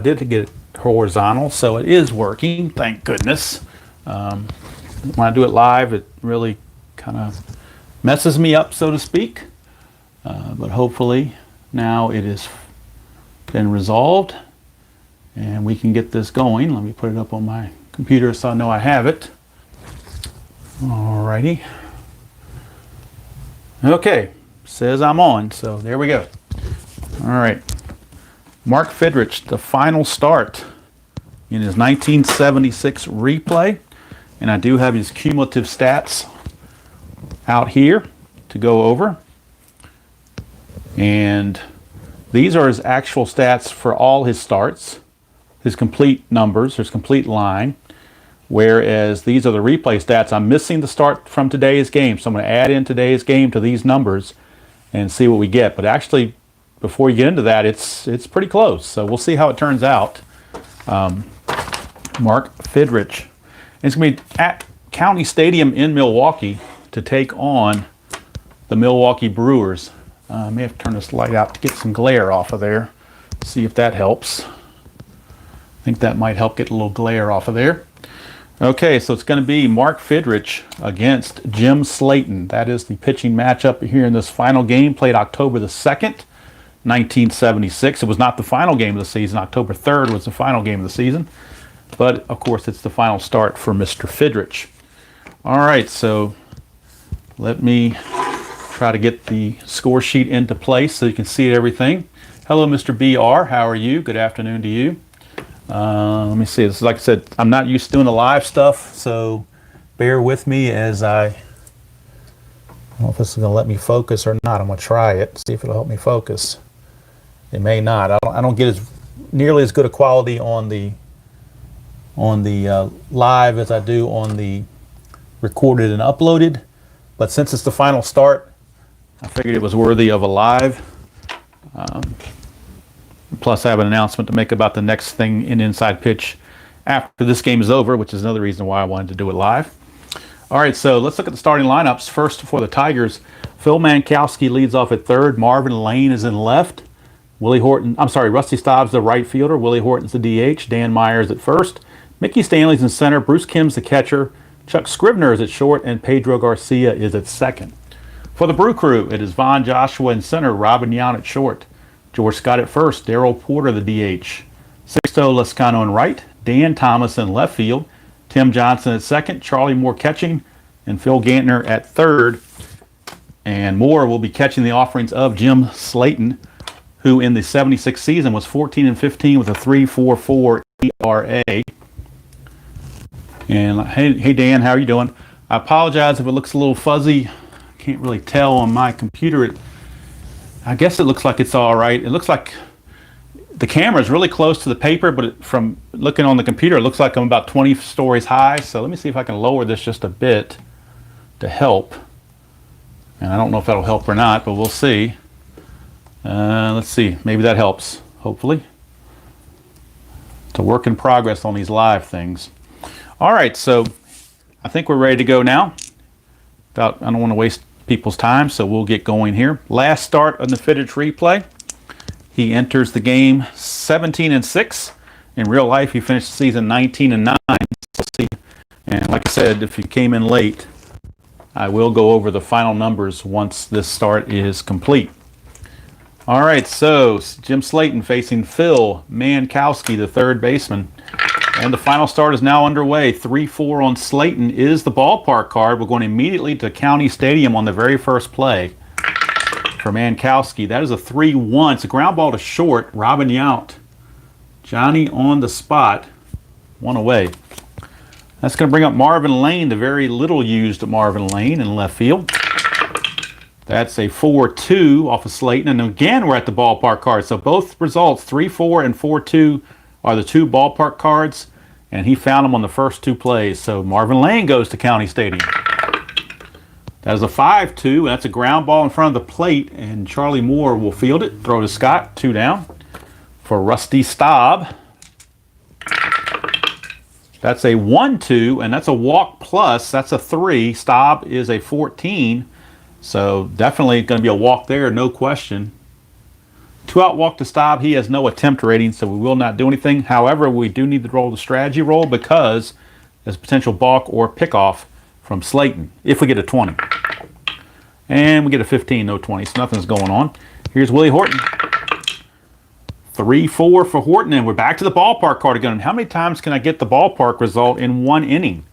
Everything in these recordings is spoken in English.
did get it horizontal, so it is working, thank goodness. When I do it live, it really kind of messes me up, so to speak. But hopefully now it has been resolved and we can get this going. Let me put it up on my computer so I know I have it. Alrighty. Okay, says I'm on, so there we go. All right. Mark Fidrich, the final start in his 1976 replay. And I do have his cumulative stats out here to go over. And these are his actual stats for all his starts, his complete numbers, his complete line. Whereas these are the replay stats. I'm missing the start from today's game. So I'm going to add in today's game to these numbers and see what we get. But actually, before you get into that, it's pretty close. So we'll see how it turns out. Mark Fidrich. It's going to be at County Stadium in Milwaukee to take on the Milwaukee Brewers. I may have to turn this light out to get some glare off of there. See if that helps. I think that might help get a little glare off of there. Okay, so it's going to be Mark Fidrich against Jim Slayton. That is the pitching matchup here in this final game, played October the 2nd. 1976. It was not the final game of the season. October 3rd was the final game of the season. But, of course, it's the final start for Mr. Fidrich. All right, so let me try to get the score sheet into place so you can see everything. Hello, Mr. BR. How are you? Good afternoon to you. Let me see. This is, like I said, I'm not used to doing the live stuff, so bear with me as I don't know if this is going to let me focus or not. I'm going to try it, see if it'll help me focus. It may not. I don't get nearly as good a quality on the live as I do on the recorded and uploaded. But since it's the final start, I figured it was worthy of a live. Plus, I have an announcement to make about the next thing in Inside Pitch after this game is over, which is another reason why I wanted to do it live. All right, so let's look at the starting lineups. First, for the Tigers, Phil Mankowski leads off at third. Marvin Lane is in left. Rusty Staub's the right fielder. Willy Horton's the DH. Dan Myers at first. Mickey Stanley's in center. Bruce Kim's the catcher. Chuck Scrivener is at short, and Pedro Garcia is at second. For the Brew Crew, it is Von Joshua in center. Robin Yount at short. George Scott at first. Daryl Porter the DH. Sixto Lascano in right. Dan Thomas in left field. Tim Johnson at second, Charlie Moore catching, and Phil Gantner at third. And Moore will be catching the offerings of Jim Slayton, who in the 76 season was 14-15 with a 3.44 ERA. And hey Dan, how are you doing? I apologize if it looks a little fuzzy. I can't really tell on my computer. I guess it looks like it's all right. It looks like the camera is really close to the paper, but from looking on the computer, it looks like I'm about 20 stories high. So let me see if I can lower this just a bit to help. And I don't know if that'll help or not, but we'll see. Let's see. Maybe that helps, hopefully. It's a work in progress on these live things. All right, so I think we're ready to go now. I don't want to waste people's time, so we'll get going here. Last start on the Fidrich replay. He enters the game 17-6. In real life, he finished the season 19-9. And like I said, if you came in late, I will go over the final numbers once this start is complete. All right, so Jim Slayton facing Phil Mankowski, the third baseman. And the final start is now underway. 3-4 on Slayton is the ballpark card. We're going immediately to County Stadium on the very first play for Mankowski. That is a 3-1. It's a ground ball to short. Robin Yount. Johnny on the spot. One away. That's going to bring up Marvin Lane, the very little used Marvin Lane in left field. That's a 4-2 off of Slayton. And again, we're at the ballpark card. So both results, 3-4 and 4-2, are the two ballpark cards. And he found them on the first two plays. So Marvin Lane goes to County Stadium. That is a 5-2, and that's a ground ball in front of the plate, and Charlie Moore will field it. Throw to Scott, 2 down. For Rusty Staub, that's a 1-2, and that's a walk plus. That's a 3. Staub is a 14, so definitely going to be a walk there, no question. 2-out walk to stop. He has no attempt rating, so we will not do anything. However, we do need to roll the strategy roll because there's potential balk or pickoff from Slayton if we get a 20. And we get a 15, no 20, so nothing's going on. Here's Willy Horton. 3-4 for Horton, and we're back to the ballpark card again. How many times can I get the ballpark result in one inning?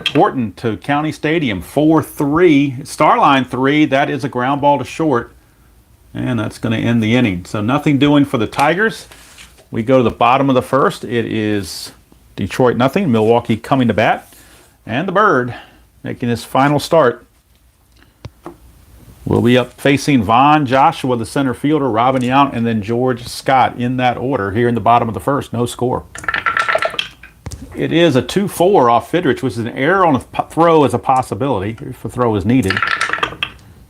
Horton to County Stadium, 4-3. Starline 3, that is a ground ball to short. And that's going to end the inning. So nothing doing for the Tigers. We go to the bottom of the first. It is Detroit nothing, Milwaukee coming to bat. And the Bird making his final start. We'll be up facing Vaughn Joshua, the center fielder, Robin Yount, and then George Scott in that order here in the bottom of the first. No score. It is a 2-4 off Fidrich, which is an error on a throw as a possibility if a throw is needed.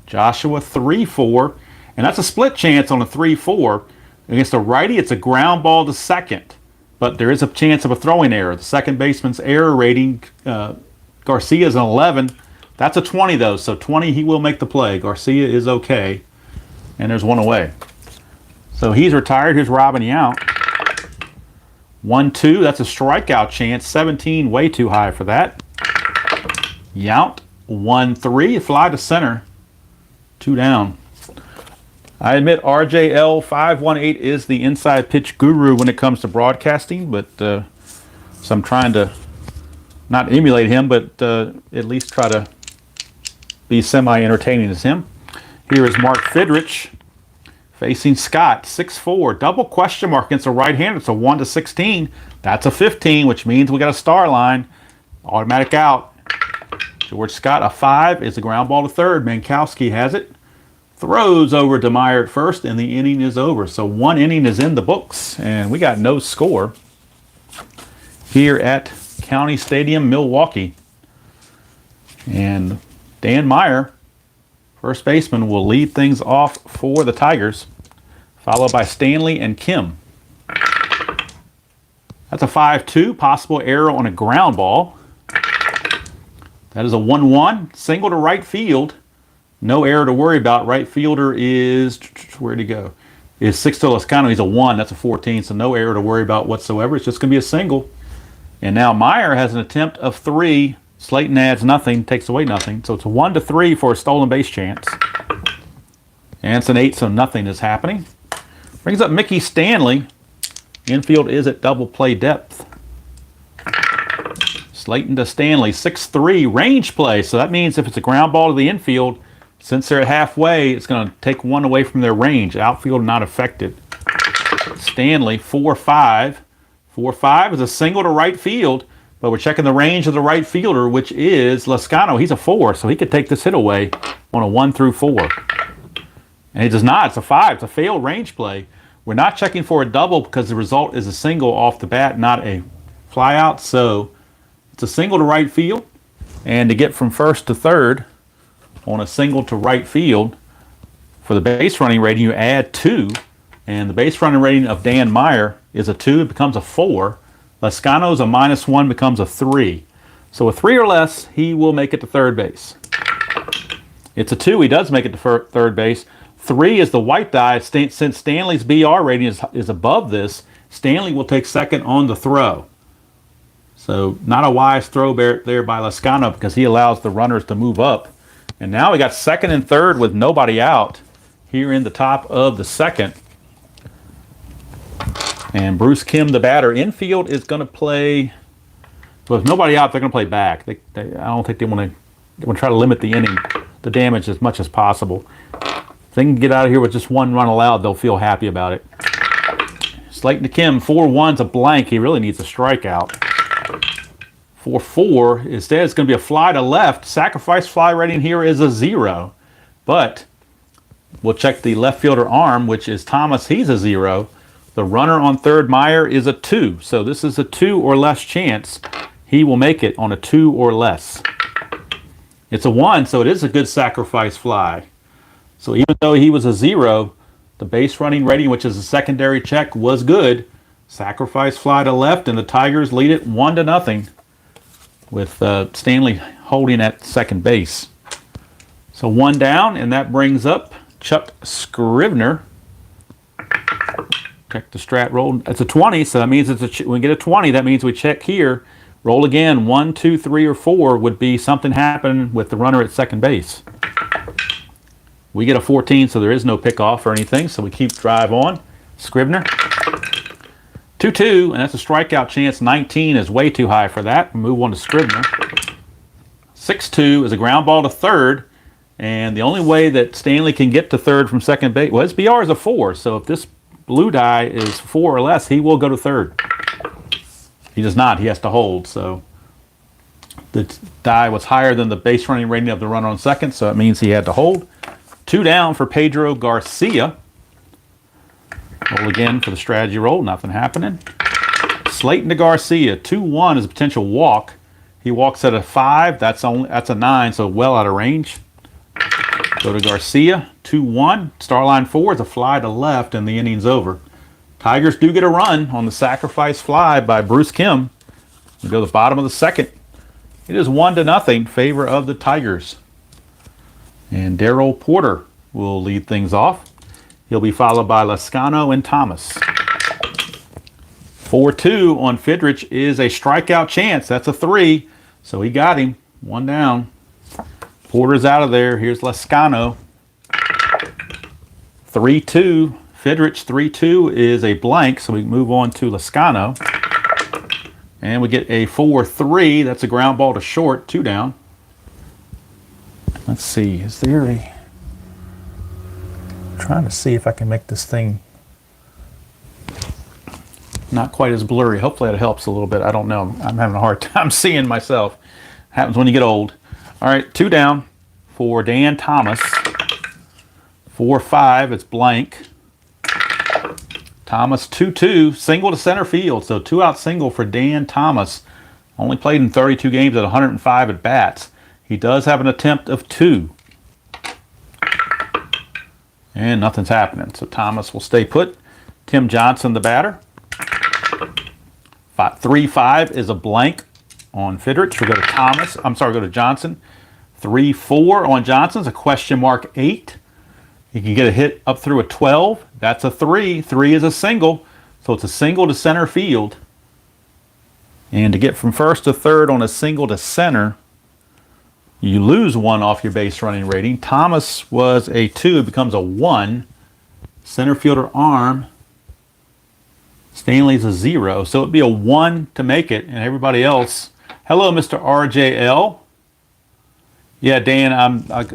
Joshua 3-4, and that's a split chance on a 3-4. Against a righty, it's a ground ball to second, but there is a chance of a throwing error. The second baseman's error rating, Garcia is an 11. That's a 20 though, so 20 he will make the play. Garcia is okay, and there's one away. So he's retired. Here's Robin Yount. 1-2, that's a strikeout chance. 17, way too high for that. Yount, 1-3, fly to center. 2 down. I admit RJL 518 is the inside pitch guru when it comes to broadcasting, but so I'm trying to not emulate him, but at least try to be semi-entertaining as him. Here is Mark Fidrich facing Scott, 6-4, double question mark against a right-hander. It's a 1-16. That's a 15, which means we got a star line. Automatic out. George Scott, a 5, is a ground ball to third. Mankowski has it. Throws over to Meyer at first, and the inning is over. So one inning is in the books, and we got no score here at County Stadium, Milwaukee. And Dan Meyer, first baseman, will lead things off for the Tigers, followed by Stanley and Kim. That's a 5-2, possible error on a ground ball. That is a 1-1, single to right field. No error to worry about. Right fielder is, where'd he go? Is Sixto Lascano. He's a 1, that's a 14, so no error to worry about whatsoever. It's just going to be a single. And now Meyer has an attempt of 3. Slayton adds nothing, takes away nothing. So it's a 1-3 for a stolen base chance. And it's an 8, so nothing is happening. Brings up Mickey Stanley. Infield is at double play depth. Slayton to Stanley, 6-3, range play. So that means if it's a ground ball to the infield, since they're at halfway, it's going to take 1 away from their range. Outfield not affected. Stanley, 4-5. 4-5 is a single to right field. But we're checking the range of the right fielder, which is Lascano. He's a 4, so he could take this hit away on a 1-4. And he does not. It's a 5. It's a failed range play. We're not checking for a double because the result is a single off the bat, not a fly out. So it's a single to right field. And to get from first to third on a single to right field, for the base running rating, you add 2. And the base running rating of Dan Meyer is a 2. It becomes a 4. Lascano's a -1, becomes a 3. So a 3 or less, he will make it to third base. It's a 2, he does make it to third base. 3 is the white die. Since Stanley's BR rating is above this, Stanley will take second on the throw. So not a wise throw there by Lascano because he allows the runners to move up. And now we got second and third with nobody out here in the top of the second. And Bruce Kim, the batter. Infield is going to play. Well, if nobody out, they're going to play back. I don't think they want to try to limit the inning, the damage as much as possible. If they can get out of here with just 1 run allowed, they'll feel happy about it. Slayton to Kim, 4-1's a blank. He really needs a strikeout. 4-4. Instead, it's going to be a fly to left. Sacrifice fly rating here is a 0. But we'll check the left fielder arm, which is Thomas. He's a 0. The runner on third, Meyer, is a 2. So this is a 2 or less chance. He will make it on a 2 or less. It's a 1, so it is a good sacrifice fly. So even though he was a 0, the base running rating, which is a secondary check, was good. Sacrifice fly to left, and the Tigers lead it 1-0 with Stanley holding at second base. So 1 down, and that brings up Chuck Scrivener. Check the strat roll. It's a 20, so that means when we get a 20, that means we check here. Roll again. 1, 2, 3, or 4 would be something happening with the runner at second base. We get a 14, so there is no pickoff or anything, so we keep drive on. Scribner. 2-2, and that's a strikeout chance. 19 is way too high for that. We move on to Scribner. 6-2 is a ground ball to third, and the only way that Stanley can get to third from second base, well, his BR is a 4, so if this blue die is 4 or less, he will go to third. He does not. He has to hold, so the die was higher than the base running rating of the runner on second, so it means he had to hold. 2 down for Pedro Garcia. Roll again for the strategy roll. Nothing happening. Slayton to Garcia. 2-1 is a potential walk. He walks at a 5. That's a 9, so well out of range. Go to Garcia. 2-1. Starline 4 is a fly to left, and the inning's over. Tigers do get a run on the sacrifice fly by Bruce Kim. We go to the bottom of the second. It is 1-0 favor of the Tigers. And Daryl Porter will lead things off. He'll be followed by Lascano and Thomas. 4-2 on Fidrich is a strikeout chance. That's a 3. So he got him. 1 down. Porter's out of there. Here's Lascano. 3-2. Fidrich 3-2 is a blank. So we move on to Lascano. And we get a 4-3. That's a ground ball to short. 2 down. Let's see. Is there a... trying to see if I can make this thing not quite as blurry. Hopefully it helps a little bit. I don't know. I'm having a hard time seeing myself. Happens when you get old. All right, 2 down for Dan Thomas. 4-5, it's blank. Thomas 2-2, single to center field. So 2-out single for Dan Thomas. Only played in 32 games at 105 at bats. He does have an attempt of 2. And nothing's happening. So Thomas will stay put. Tim Johnson, the batter. 3-5 is a blank on Fidrich. We'll go to Thomas. Go to Johnson. 3-4 on Johnson's a question mark 8. He can get a hit up through a 12. That's a 3. 3 is a single. So it's a single to center field. And to get from first to third on a single to center, you lose 1 off your base running rating. Thomas was a 2. It becomes a 1. Center fielder arm. Stanley's a 0. So it'd be a 1 to make it. And everybody else. Hello, Mr. RJL. Yeah, Dan, I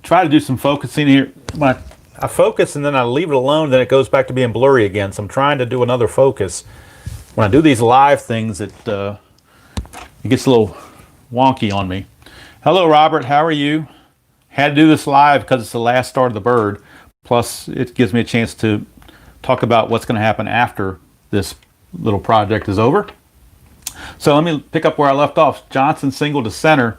try to do some focusing here. When I focus and then I leave it alone, then it goes back to being blurry again. So I'm trying to do another focus. When I do these live things, it gets a little wonky on me. Hello, Robert. How are you? Had to do this live because it's the last start of the bird. Plus, it gives me a chance to talk about what's going to happen after this little project is over. So let me pick up where I left off. Johnson single to center.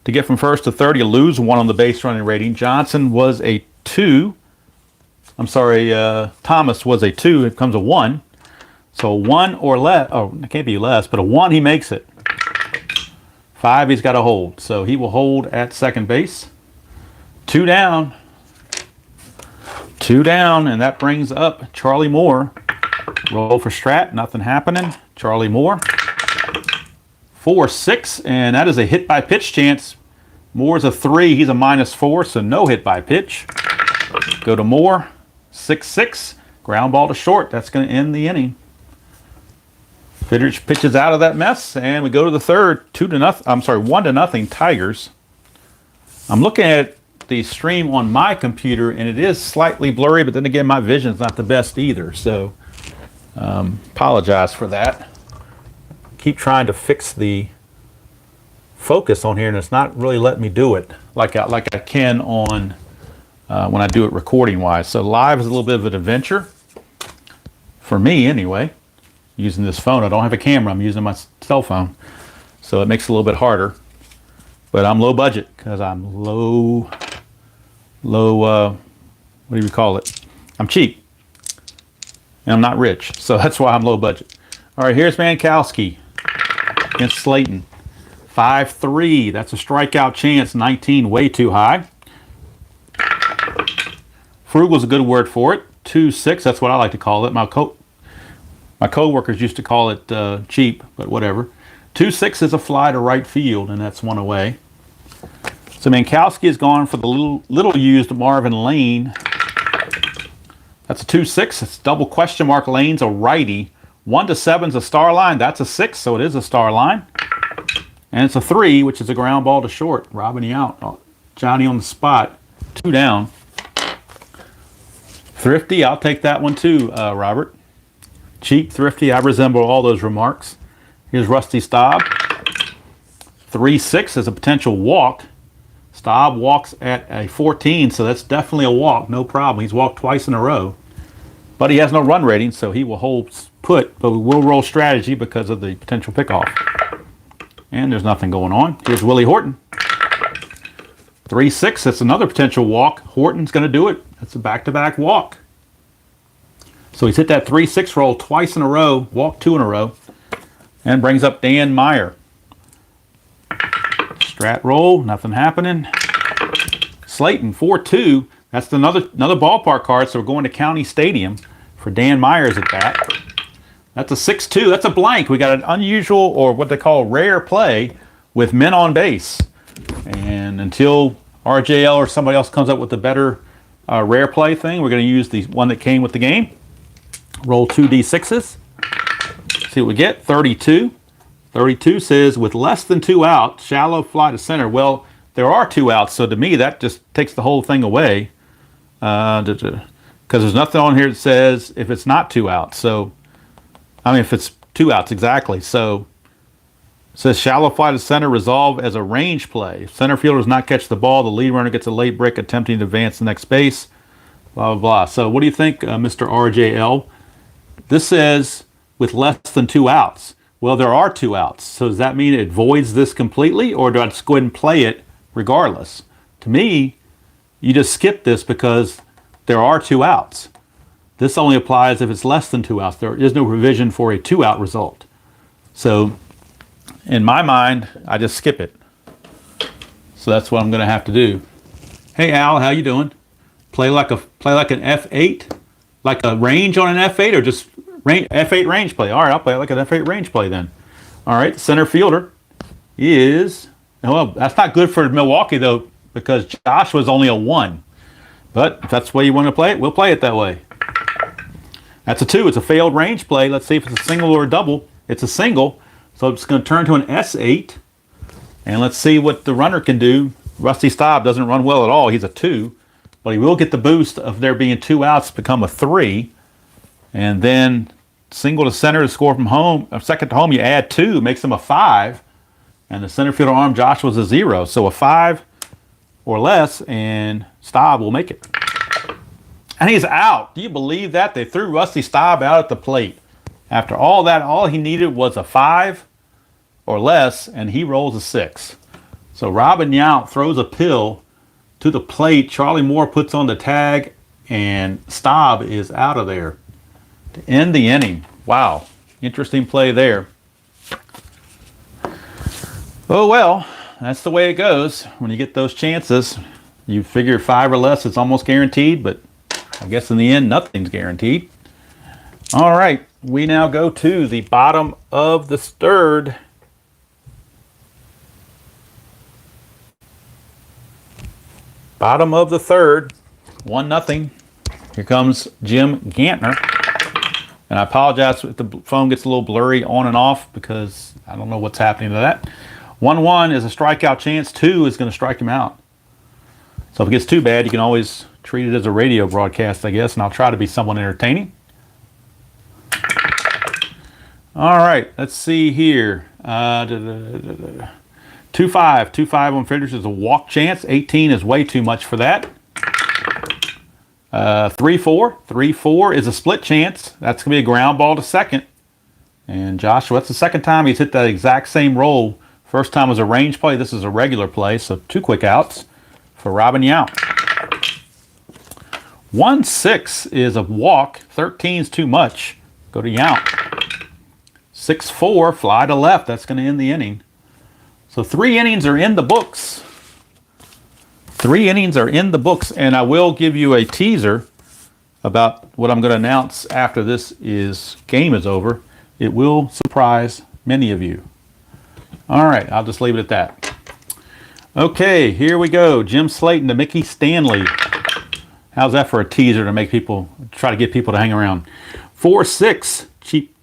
To get from first to third, you lose 1 on the base running rating. Johnson was a 2. Thomas was a 2. It becomes a 1. So 1 or less. Oh, it can't be less, but a 1, he makes it. 5, he's got to hold. So he will hold at second base. 2 down. 2 down, and that brings up Charlie Moore. Roll for strat, nothing happening. Charlie Moore. 4-6, and that is a hit by pitch chance. Moore's a 3, he's a -4, so no hit by pitch. Go to Moore. 6-6, ground ball to short. That's going to end the inning. Fidrich pitches out of that mess, and we go to the third. 1-0 Tigers. I'm looking at the stream on my computer, and it is slightly blurry, but then again, my vision's not the best either, so apologize for that. Keep trying to fix the focus on here, and it's not really letting me do it like I can on when I do it recording wise. So live is a little bit of an adventure for me anyway. Using this phone, I don't have a camera. I'm using my cell phone, so it makes it a little bit harder. But I'm low budget because I'm low. What do you call it? I'm cheap, and I'm not rich, so that's why I'm low budget. All right, here's Mankowski against Slayton. 5-3. That's a strikeout chance. 19, way too high. Frugal's a good word for it. 2-6. That's what I like to call it. My My coworkers used to call it cheap, but whatever. 2-6 is a fly to right field, and that's one away. So Mankowski has gone for the little used Marvin Lane. That's a 2-6. It's double question mark. Lane's a righty. 1-7 is a star line. That's a 6, so it is a star line. And it's a 3, which is a ground ball to short. Robbing you out. Johnny on the spot. 2 down. Thrifty, I'll take that one too, Robert. Cheap, thrifty, I resemble all those remarks. Here's Rusty Staub. 3-6 is a potential walk. Staub walks at a 14, so that's definitely a walk, no problem. He's walked twice in a row. But he has no run rating, so he will hold put, but we will roll strategy because of the potential pickoff. And there's nothing going on. Here's Willy Horton. 3-6, that's another potential walk. Horton's going to do it. That's a back-to-back walk. So he's hit that 3-6 roll twice in a row, walked 2 in a row, and brings up Dan Meyer. Strat roll, nothing happening. Slayton, 4-2. That's another ballpark card, so we're going to County Stadium for Dan Myers at bat. That's a 6-2. That's a blank. We got an unusual, or what they call rare play, with men on base. And until RJL or somebody else comes up with a better rare play thing, we're going to use the one that came with the game. Roll 2 D6s. See what we get. 32. 32 says, with less than 2 outs, shallow fly to center. Well, there are 2 outs, so to me, that just takes the whole thing away. Because there's nothing on here that says if it's not 2 outs. So, I mean, if it's 2 outs, exactly. So, it says shallow fly to center, resolve as a range play. If center fielder does not catch the ball, the lead runner gets a late break attempting to advance the next base. Blah, blah, blah. So, what do you think, Mr. RJL? This says with less than 2 outs. Well, there are 2 outs. So does that mean it voids this completely, or do I just go ahead and play it regardless? To me, you just skip this because there are 2 outs. This only applies if it's less than 2 outs. There is no provision for a 2-out result. So in my mind, I just skip it. So that's what I'm going to have to do. Hey Al, how you doing? Play like an F8, like a range on an F8, or just F8 range play. All right, I'll play it like an F8 range play then. All right, center fielder is, well, that's not good for Milwaukee though, because Josh was only a 1. But if that's the way you want to play it, we'll play it that way. That's a 2. It's a failed range play. Let's see if it's a single or a double. It's a single, so it's going to turn to an S8. And let's see what the runner can do. Rusty Staub doesn't run well at all. He's a 2. But he will get the boost of there being 2 outs become a 3. And then single to center to score from home, second to home, you add 2, makes him a 5. And the center fielder arm, Josh, was a 0. So a 5 or less, and Staub will make it. And he's out. Do you believe that? They threw Rusty Staub out at the plate. After all that, all he needed was a 5 or less, and he rolls a 6. So Robin Yount throws a pill to the plate. Charlie Moore puts on the tag, and Staub is out of there to end the inning. Wow. Interesting play there. Oh, well, that's the way it goes. When you get those chances, you figure 5 or less, it's almost guaranteed, but I guess in the end, nothing's guaranteed. All right, we now go to the bottom of the third. Bottom of the third, 1-0. Here comes Jim Gantner. And I apologize if the phone gets a little blurry on and off because I don't know what's happening to that. 1-1 is a strikeout chance. 2 is going to strike him out. So if it gets too bad, you can always treat it as a radio broadcast, I guess, and I'll try to be somewhat entertaining. All right, let's see here. 2-5. 2-5 on Fidrich is a walk chance. 18 is way too much for that. 3-4. 3-4 is a split chance. That's going to be a ground ball to second. And Joshua, that's the second time he's hit that exact same roll. First time was a range play. This is a regular play, so 2 quick outs for Robin Yount. 1-6 is a walk. 13 is too much. Go to Yount. 6-4, fly to left. That's going to end the inning. So 3 innings are in the books. 3 innings are in the books, and I will give you a teaser. about what I'm going to announce after this game is over. It will surprise many of you. All right, I'll just leave it at that. Okay, here we go. Jim Slayton to Mickey Stanley. How's that for a teaser to make people try to get people to hang around? 4-6.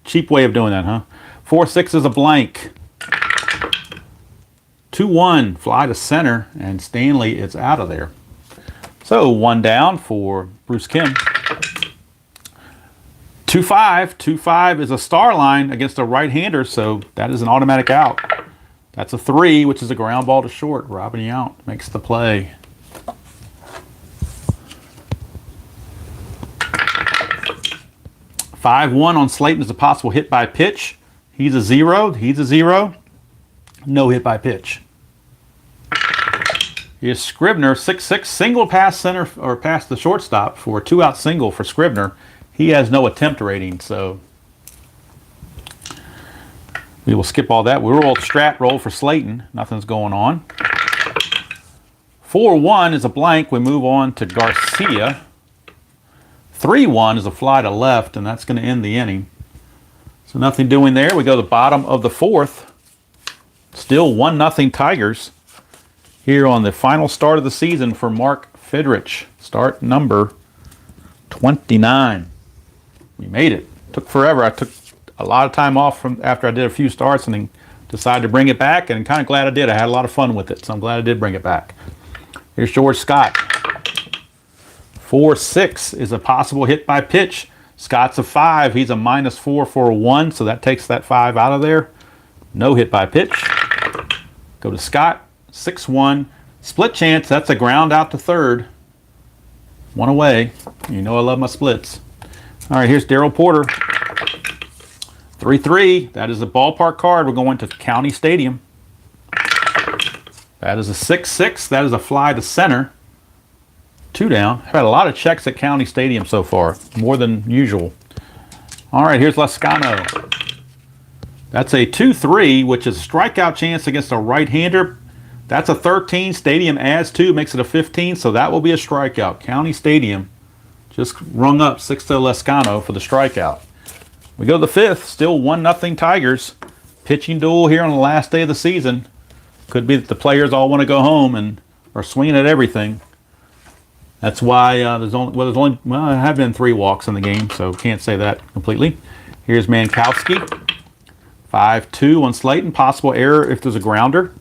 Cheap way of doing that, huh? 4-6 is a blank. 2-1, fly to center, and Stanley is out of there. So 1 down for Bruce Kim. 2-5. 2-5 is a star line against a right-hander, so that is an automatic out. That's a 3, which is a ground ball to short. Robin Yount makes the play. $5-1 on Slayton is a possible hit by pitch. He's a 0. He's a 0. No hit by pitch. Here's Scribner, 6-6, single past center or past the shortstop for a 2-out single for Scribner. He has no attempt rating, so we will skip all that. We roll strat roll for Slayton. Nothing's going on. 4-1 is a blank. We move on to Garcia. 3-1 is a fly to left, and that's going to end the inning. So nothing doing there. We go to the bottom of the 4th. Still 1-0 Tigers here on the final start of the season for Mark Fidrich. Start number 29. We made it. Took forever. I took a lot of time off from after I did a few starts and then decided to bring it back, and I'm kind of glad I did. I had a lot of fun with it, so I'm glad I did bring it back. Here's George Scott. 4-6 is a possible hit by pitch. Scott's a 5. He's a -4 for a 1, so that takes that 5 out of there. No hit by pitch. Go to Scott. 6-1. Split chance. That's a ground out to third. 1 away. You know I love my splits. All right, here's Daryl Porter. 3-3. That is a ballpark card. We're going to County Stadium. That is a 6-6. That is a fly to center. 2 down. I've had a lot of checks at County Stadium so far, more than usual. All right, here's Lascano. That's a 2-3, which is a strikeout chance against a right-hander. That's a 13. Stadium adds 2, makes it a 15, so that will be a strikeout. County Stadium just rung up 6-0 Lascano for the strikeout. We go to the 5th, still 1-0 Tigers. Pitching duel here on the last day of the season. Could be that the players all want to go home and are swinging at everything. That's why there have been 3 walks in the game, so can't say that completely. Here's Mankowski. 5-2 on Slayton. Possible error if there's a grounder.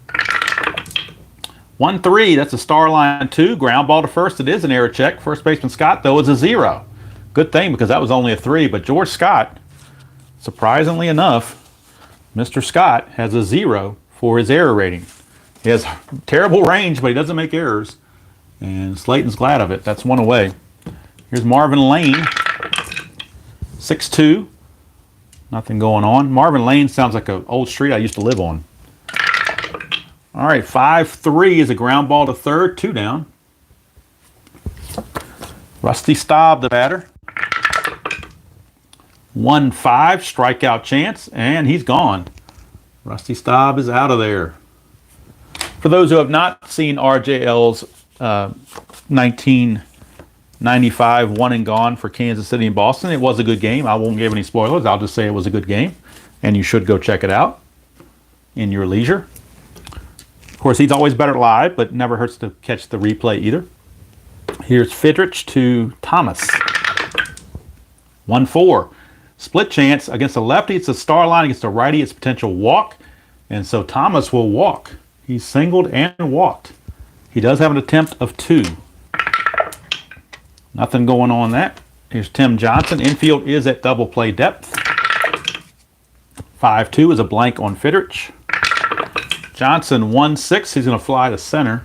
1-3, that's a star line 2. Ground ball to first. It is an error check. First baseman Scott, though, is a 0. Good thing because that was only a 3. But George Scott, surprisingly enough, Mr. Scott has a 0 for his error rating. He has terrible range, but he doesn't make errors. And Slayton's glad of it. That's 1 away. Here's Marvin Lane. 6-2. Nothing going on. Marvin Lane sounds like an old street I used to live on. All right, 5-3 is a ground ball to third. 2 down. Rusty Staub, the batter. 1-5, strikeout chance, and he's gone. Rusty Staub is out of there. For those who have not seen RJL's 1995 one and gone for Kansas City and Boston, it was a good game. I won't give any spoilers. I'll just say it was a good game, and you should go check it out in your leisure. Of course, he's always better live, but never hurts to catch the replay either. Here's Fidrich to Thomas. 1-4. Split chance against a lefty. It's a star line against a righty. It's potential walk, and so Thomas will walk. He's singled and walked. He does have an attempt of 2. Nothing going on that. Here's Tim Johnson. Infield is at double play depth. 5-2 is a blank on Fidrich. Johnson 1-6. He's going to fly to center.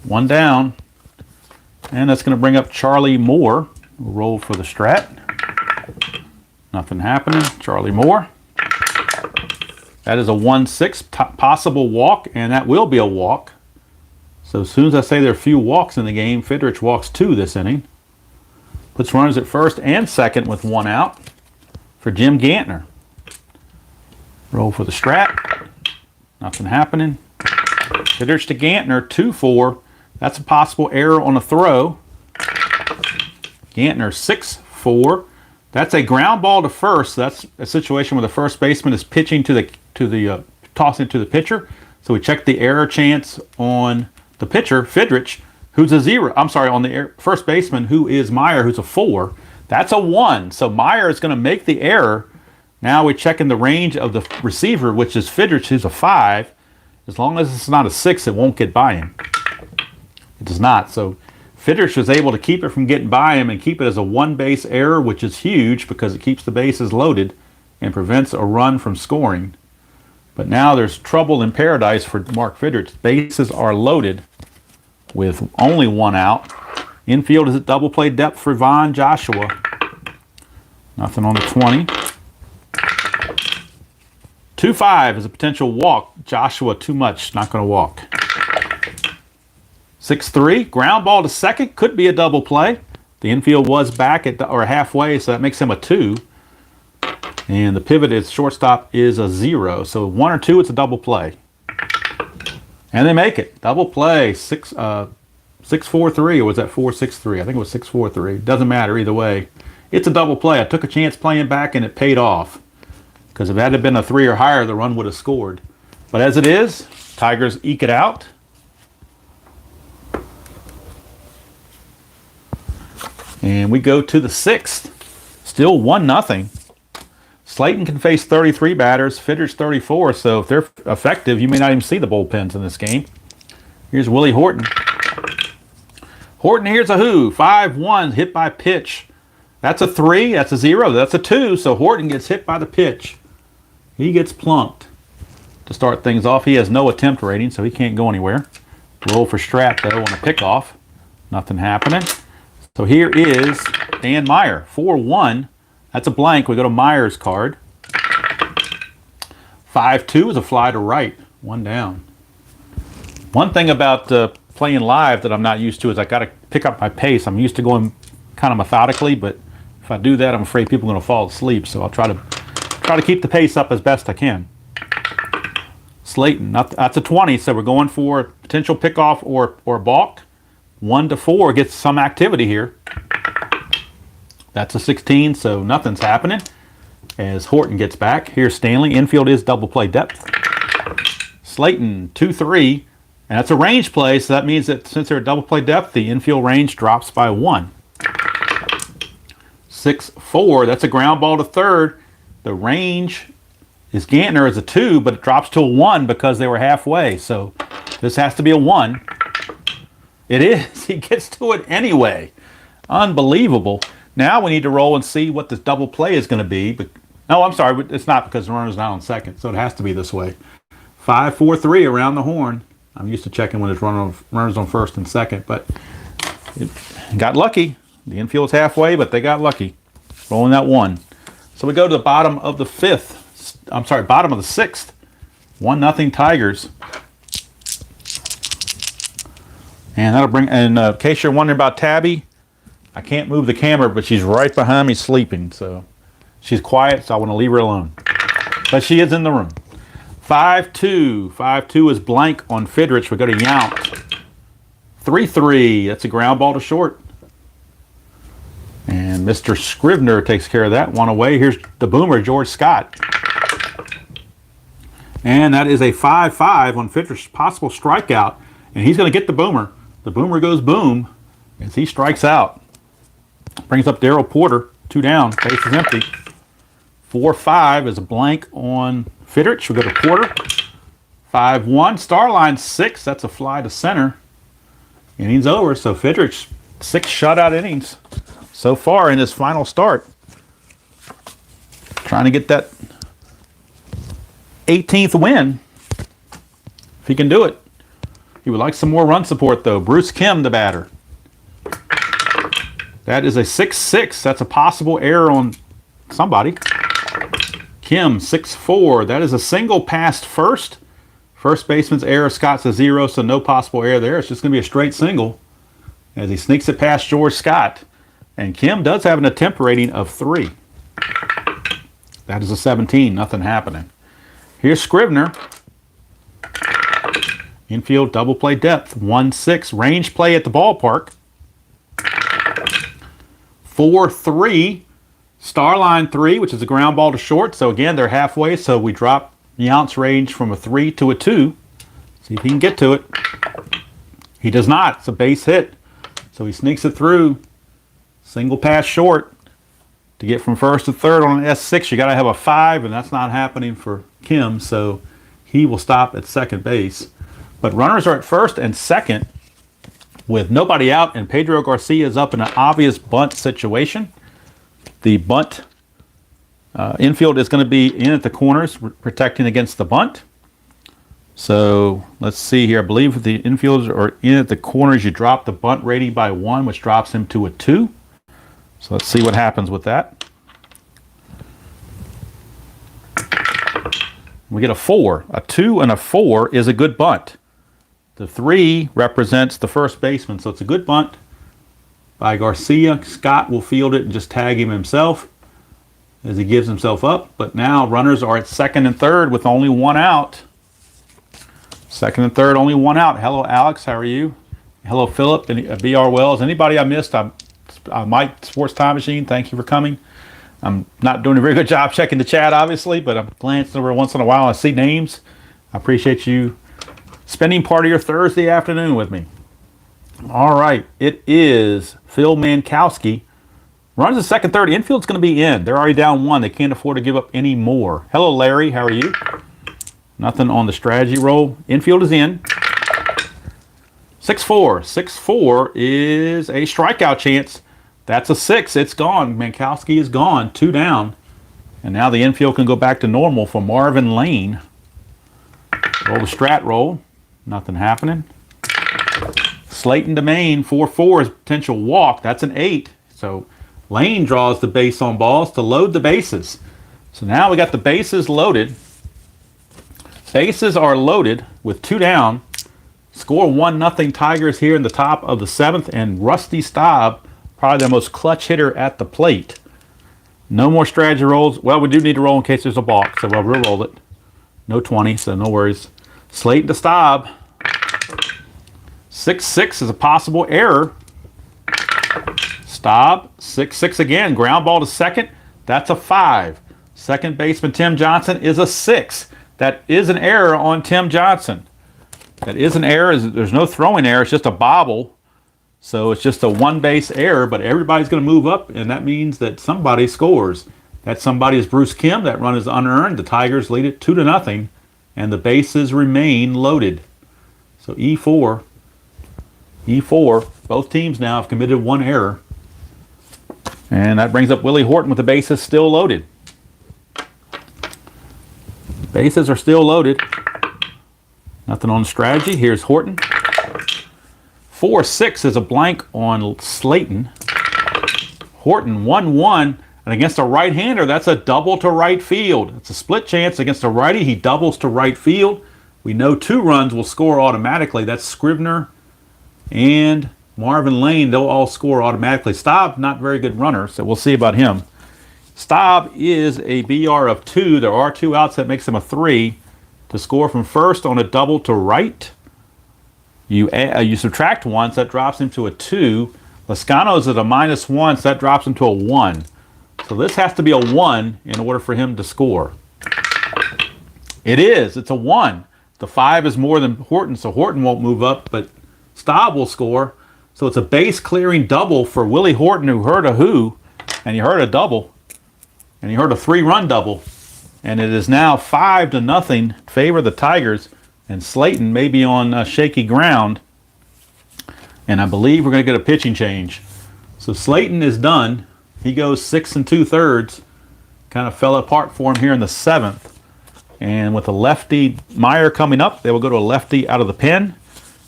1 down. And that's going to bring up Charlie Moore. We'll roll for the strat. Nothing happening. Charlie Moore. That is a 1-6 possible walk, and that will be a walk. So as soon as I say there are a few walks in the game, Fidrich walks 2 this inning. Puts runners at first and second with 1 out for Jim Gantner. Roll for the strat. Nothing happening. Fidrich to Gantner, 2-4. That's a possible error on a throw. Gantner 6-4. That's a ground ball to first. That's a situation where the first baseman is pitching tossing to the pitcher. So we check the error chance on the pitcher, Fidrich, who's a 0. I'm sorry, on the first baseman, who is Meyer, who's a 4. That's a 1. So Meyer is going to make the error. Now we check in the range of the receiver, which is Fidrich, who's a 5. As long as it's not a 6, it won't get by him. It does not. So Fidrich was able to keep it from getting by him and keep it as a 1-base error, which is huge because it keeps the bases loaded and prevents a run from scoring. But now there's trouble in paradise for Mark Fidrich. Bases are loaded with only 1 out. Infield is at double play depth for Von Joshua. Nothing on the 20. 2-5 is a potential walk. Joshua too much, not going to walk. 6-3, ground ball to second, could be a double play. The infield was back at or halfway, so that makes him a 2. And the pivot is shortstop is a 0. So 1 or 2, it's a double play. And they make it. Double play. 6-4-3, or was that 4-6-3? I think it was 6-4-3. Doesn't matter either way. It's a double play. I took a chance playing back and it paid off. Because if that had been a 3 or higher, the run would have scored. But as it is, Tigers eke it out. And we go to the 6th. Still 1-0. Slayton can face 33 batters, Fidrich 34, so if they're effective, you may not even see the bullpens in this game. Here's Willy Horton. Horton, here's a who. 5-1, hit by pitch. That's a 3, that's a 0, that's a 2, so Horton gets hit by the pitch. He gets plunked. To start things off, he has no attempt rating, so he can't go anywhere. Roll for Strat, though, on a pickoff. Nothing happening. So here is Dan Meyer, 4-1. That's a blank. We go to Meyer's card. 5-2 is a fly to right. 1 down. One thing about playing live that I'm not used to is I got to pick up my pace. I'm used to going kind of methodically, but if I do that, I'm afraid people are going to fall asleep. So I'll try to keep the pace up as best I can. Slayton, that's a 20, so we're going for potential pickoff or balk. 1-4 gets some activity here. That's a 16, so nothing's happening as Horton gets back. Here's Stanley. Infield is double play depth. Slayton, 2-3, and that's a range play, so that means that since they're at double play depth, the infield range drops by 1. 6-4, that's a ground ball to third. The range is Gantner as a 2, but it drops to a 1 because they were halfway, so this has to be a 1. It is. He gets to it anyway. Unbelievable. Now we need to roll and see what this double play is going to be. But no, I'm sorry. It's not because the runner's not on second, so it has to be this way. 5-4-3 around the horn. I'm used to checking when it's runners on first and second, but it got lucky. The infield is halfway, but they got lucky. Rolling that 1. So we go to the bottom of the 5th. I'm sorry, bottom of the 6th. 1-0 Tigers. And that'll bring, and in case you're wondering about Tabby, I can't move the camera, but she's right behind me sleeping. So she's quiet, so I want to leave her alone. But she is in the room. 5-2. 5-2 is blank on Fidrich. We go to Yount. 3-3. That's a ground ball to short. And Mr. Scrivener takes care of that. 1 away. Here's the boomer, George Scott. And that is a 5-5 on Fidrich's possible strikeout. And he's going to get the boomer. The boomer goes boom as he strikes out. Brings up Daryl Porter. 2 down. Base is empty. 4-5 is a blank on Fidrich. We go to Porter. 5-1. Star line 6. That's a fly to center. Innings over. So Fidrich, 6 shutout innings so far in his final start. Trying to get that 18th win. If he can do it. He would like some more run support, though. Bruce Kim, the batter. That is a 6-6. That's a possible error on somebody. Kim, 6-4. That is a single past first. First baseman's error. Scott's a 0, so no possible error there. It's just going to be a straight single as he sneaks it past George Scott. And Kim does have an attempt rating of 3. That is a 17. Nothing happening. Here's Scrivener. Infield double play depth. 1-6. Range play at the ballpark. 4-3, star line 3, which is a ground ball to short. So again, they're halfway. So we drop Yount's range from a 3 to a 2. See if he can get to it. He does not. It's a base hit. So he sneaks it through. Single pass short. To get from first to third on an S6, you got to have a 5, and that's not happening for Kim. So he will stop at second base. But runners are at first and second with nobody out, and Pedro Garcia is up in an obvious bunt situation. The bunt infield is going to be in at the corners, protecting against the bunt. So let's see here. I believe the infielders are in at the corners. You drop the bunt rating by 1, which drops him to a 2. So let's see what happens with that. We get a 4. A 2 and a 4 is a good bunt. The 3 represents the first baseman, so it's a good bunt by Garcia. Scott will field it and just tag him himself as he gives himself up. But now runners are at second and third with only 1 out. Second and third, only 1 out. Hello, Alex. How are you? Hello, Philip. BR Wells. Anybody I missed? Mike, Sports Time Machine, thank you for coming. I'm not doing a very good job checking the chat, obviously, but I'm glancing over once in a while. I see names. I appreciate you spending part of your Thursday afternoon with me. All right, it is Phil Mankowski. Runs the second, third. Infield's going to be in. They're already down 1. They can't afford to give up any more. Hello, Larry. How are you? Nothing on the strategy roll. Infield is in. 6-4. 6-4 is a strikeout chance. That's a 6. It's gone. Mankowski is gone. 2 down. And now the infield can go back to normal for Marvin Lane. Roll the strat roll. Nothing happening. Slayton to Maine. 4-4 is potential walk. That's an 8. So Lane draws the base on balls to load the bases. So now we got the bases loaded. Bases are loaded with 2 down. Score 1-0 Tigers here in the top of the 7th, and Rusty Staub, probably their most clutch hitter at the plate. No more strategy rolls. Well, we do need to roll in case there's a balk, so we'll roll it. No 20, so no worries. Slayton to Staub. 6-6 is a possible error. Staub, 6-6 again. Ground ball to second. That's a 5. Second baseman Tim Johnson is a 6. That is an error on Tim Johnson. That is an error. There's no throwing error. It's just a bobble. So it's just a 1-base error, but everybody's going to move up, and that means that somebody scores. That somebody is Bruce Kim. That run is unearned. The Tigers lead it 2-0, and the bases remain loaded. So E4. Both teams now have committed 1 error. And that brings up Willy Horton with the bases still loaded. Bases are still loaded. Nothing on strategy. Here's Horton. 4-6 is a blank on Slayton. Horton 1-1, and against a right-hander, that's a double to right field. It's a split chance against a righty. He doubles to right field. We know 2 runs will score automatically. That's Scrivener and Marvin Lane. They'll all score automatically. Staub, not very good runner, so we'll see about him. Staub is a BR of 2. There are 2 outs. That makes him a 3. To score from first on a double to right, you subtract 1, so that drops him to a 2. Lascano's at a -1, so that drops him to a 1. So this has to be a 1 in order for him to score. It is. It's a 1. The 5 is more than Horton, so Horton won't move up, but Staub will score. So it's a base-clearing double for Willy Horton, who heard a who, and he heard a double, and he heard a 3-run double. And it is now 5-0 in favor of the Tigers, and Slayton may be on shaky ground. And I believe we're going to get a pitching change. So Slayton is done. He goes 6 2/3. Kind of fell apart for him here in the 7th. And with a lefty Meyer coming up, they will go to a lefty out of the pen.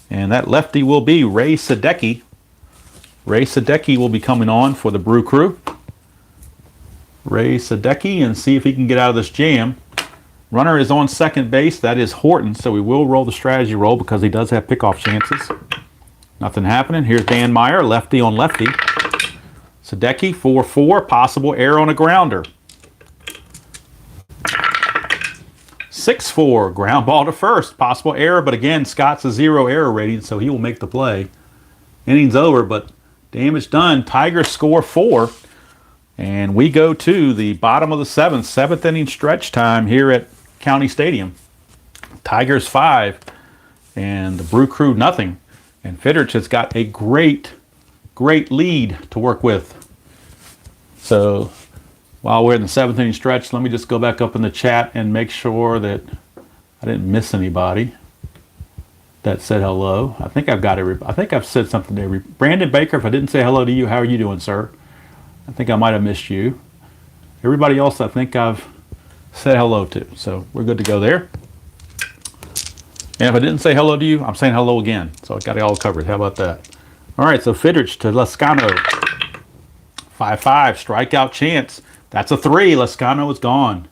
And that lefty will be Ray Sadecki. Ray Sadecki will be coming on for the Brew Crew. Ray Sadecki, and see if he can get out of this jam. Runner is on second base. That is Horton, so we will roll the strategy roll because he does have pickoff chances. Nothing happening. Here's Dan Meyer, lefty on lefty. Sadecki, 4-4, possible error on a grounder. 6-4, ground ball to first, possible error, but again, Scott's a 0 error rating, so he will make the play. Innings over, but damage done. Tigers score 4. And we go to the bottom of the seventh inning stretch time here at County Stadium. Tigers 5 and the Brew Crew nothing. And Fidrich has got a great lead to work with. So while we're in the 7th inning stretch, let me just go back up in the chat and make sure that I didn't miss anybody that said hello. I think I've said something to Brandon Baker. If I didn't say hello to you, how are you doing, sir? I think I might have missed you. Everybody else I think I've said hello to. So we're good to go there. And if I didn't say hello to you, I'm saying hello again. So I got it all covered. How about that? All right, so Fidrich to Lascano. 5-5, strikeout chance. That's a 3. Lascano is gone.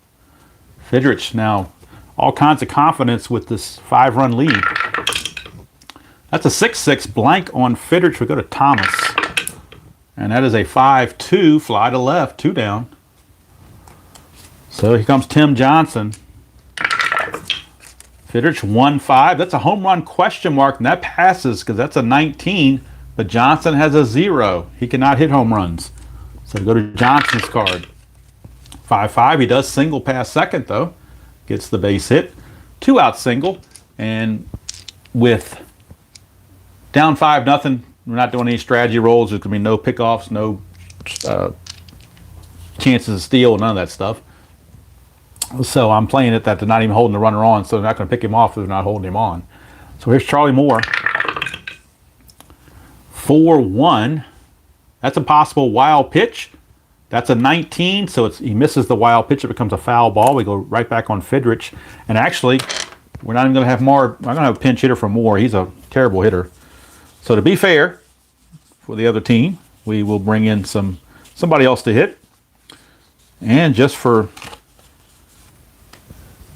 Fidrich now all kinds of confidence with this 5-run lead. That's a 6-6 blank on Fidrich. We go to Thomas. And that is a 5-2 fly to left, 2 down. So here comes Tim Johnson. Fidrich 1-5. That's a home run question mark, and that passes because that's a 19. But Johnson has a 0. He cannot hit home runs. So go to Johnson's card. 5-5. He does single past second though. Gets the base hit. 2-out single. And with down 5-0, we're not doing any strategy rolls. There's going to be no pickoffs, no chances of steal, none of that stuff. So I'm playing it that they're not even holding the runner on, so they're not going to pick him off if they're not holding him on. So here's Charlie Moore. 4-1. That's a possible wild pitch. That's a 19, so he misses the wild pitch. It becomes a foul ball. We go right back on Fidrich. And actually, we're not even going to have Moore. I'm going to have a pinch hitter for Moore. He's a terrible hitter. So to be fair, for the other team, we will bring in somebody else to hit. And just for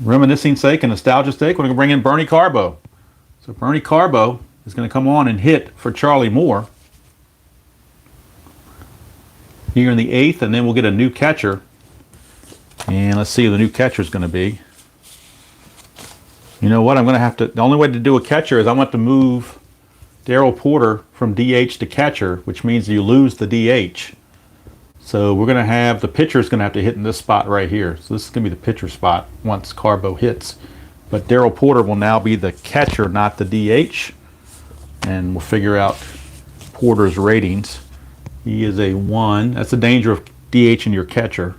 reminiscing sake and nostalgia's sake, we're going to bring in Bernie Carbo. So Bernie Carbo is going to come on and hit for Charlie Moore here in the 8th, and then we'll get a new catcher. And let's see who the new catcher is going to be. You know what? I'm going to have to. The only way to do a catcher is I want to move Daryl Porter from DH to catcher, which means you lose the DH. So we're going to have the pitcher is going to have to hit in this spot right here. So this is going to be the pitcher spot once Carbo hits. But Daryl Porter will now be the catcher, not the DH. And we'll figure out Porter's ratings. He is a 1. That's the danger of DH in your catcher.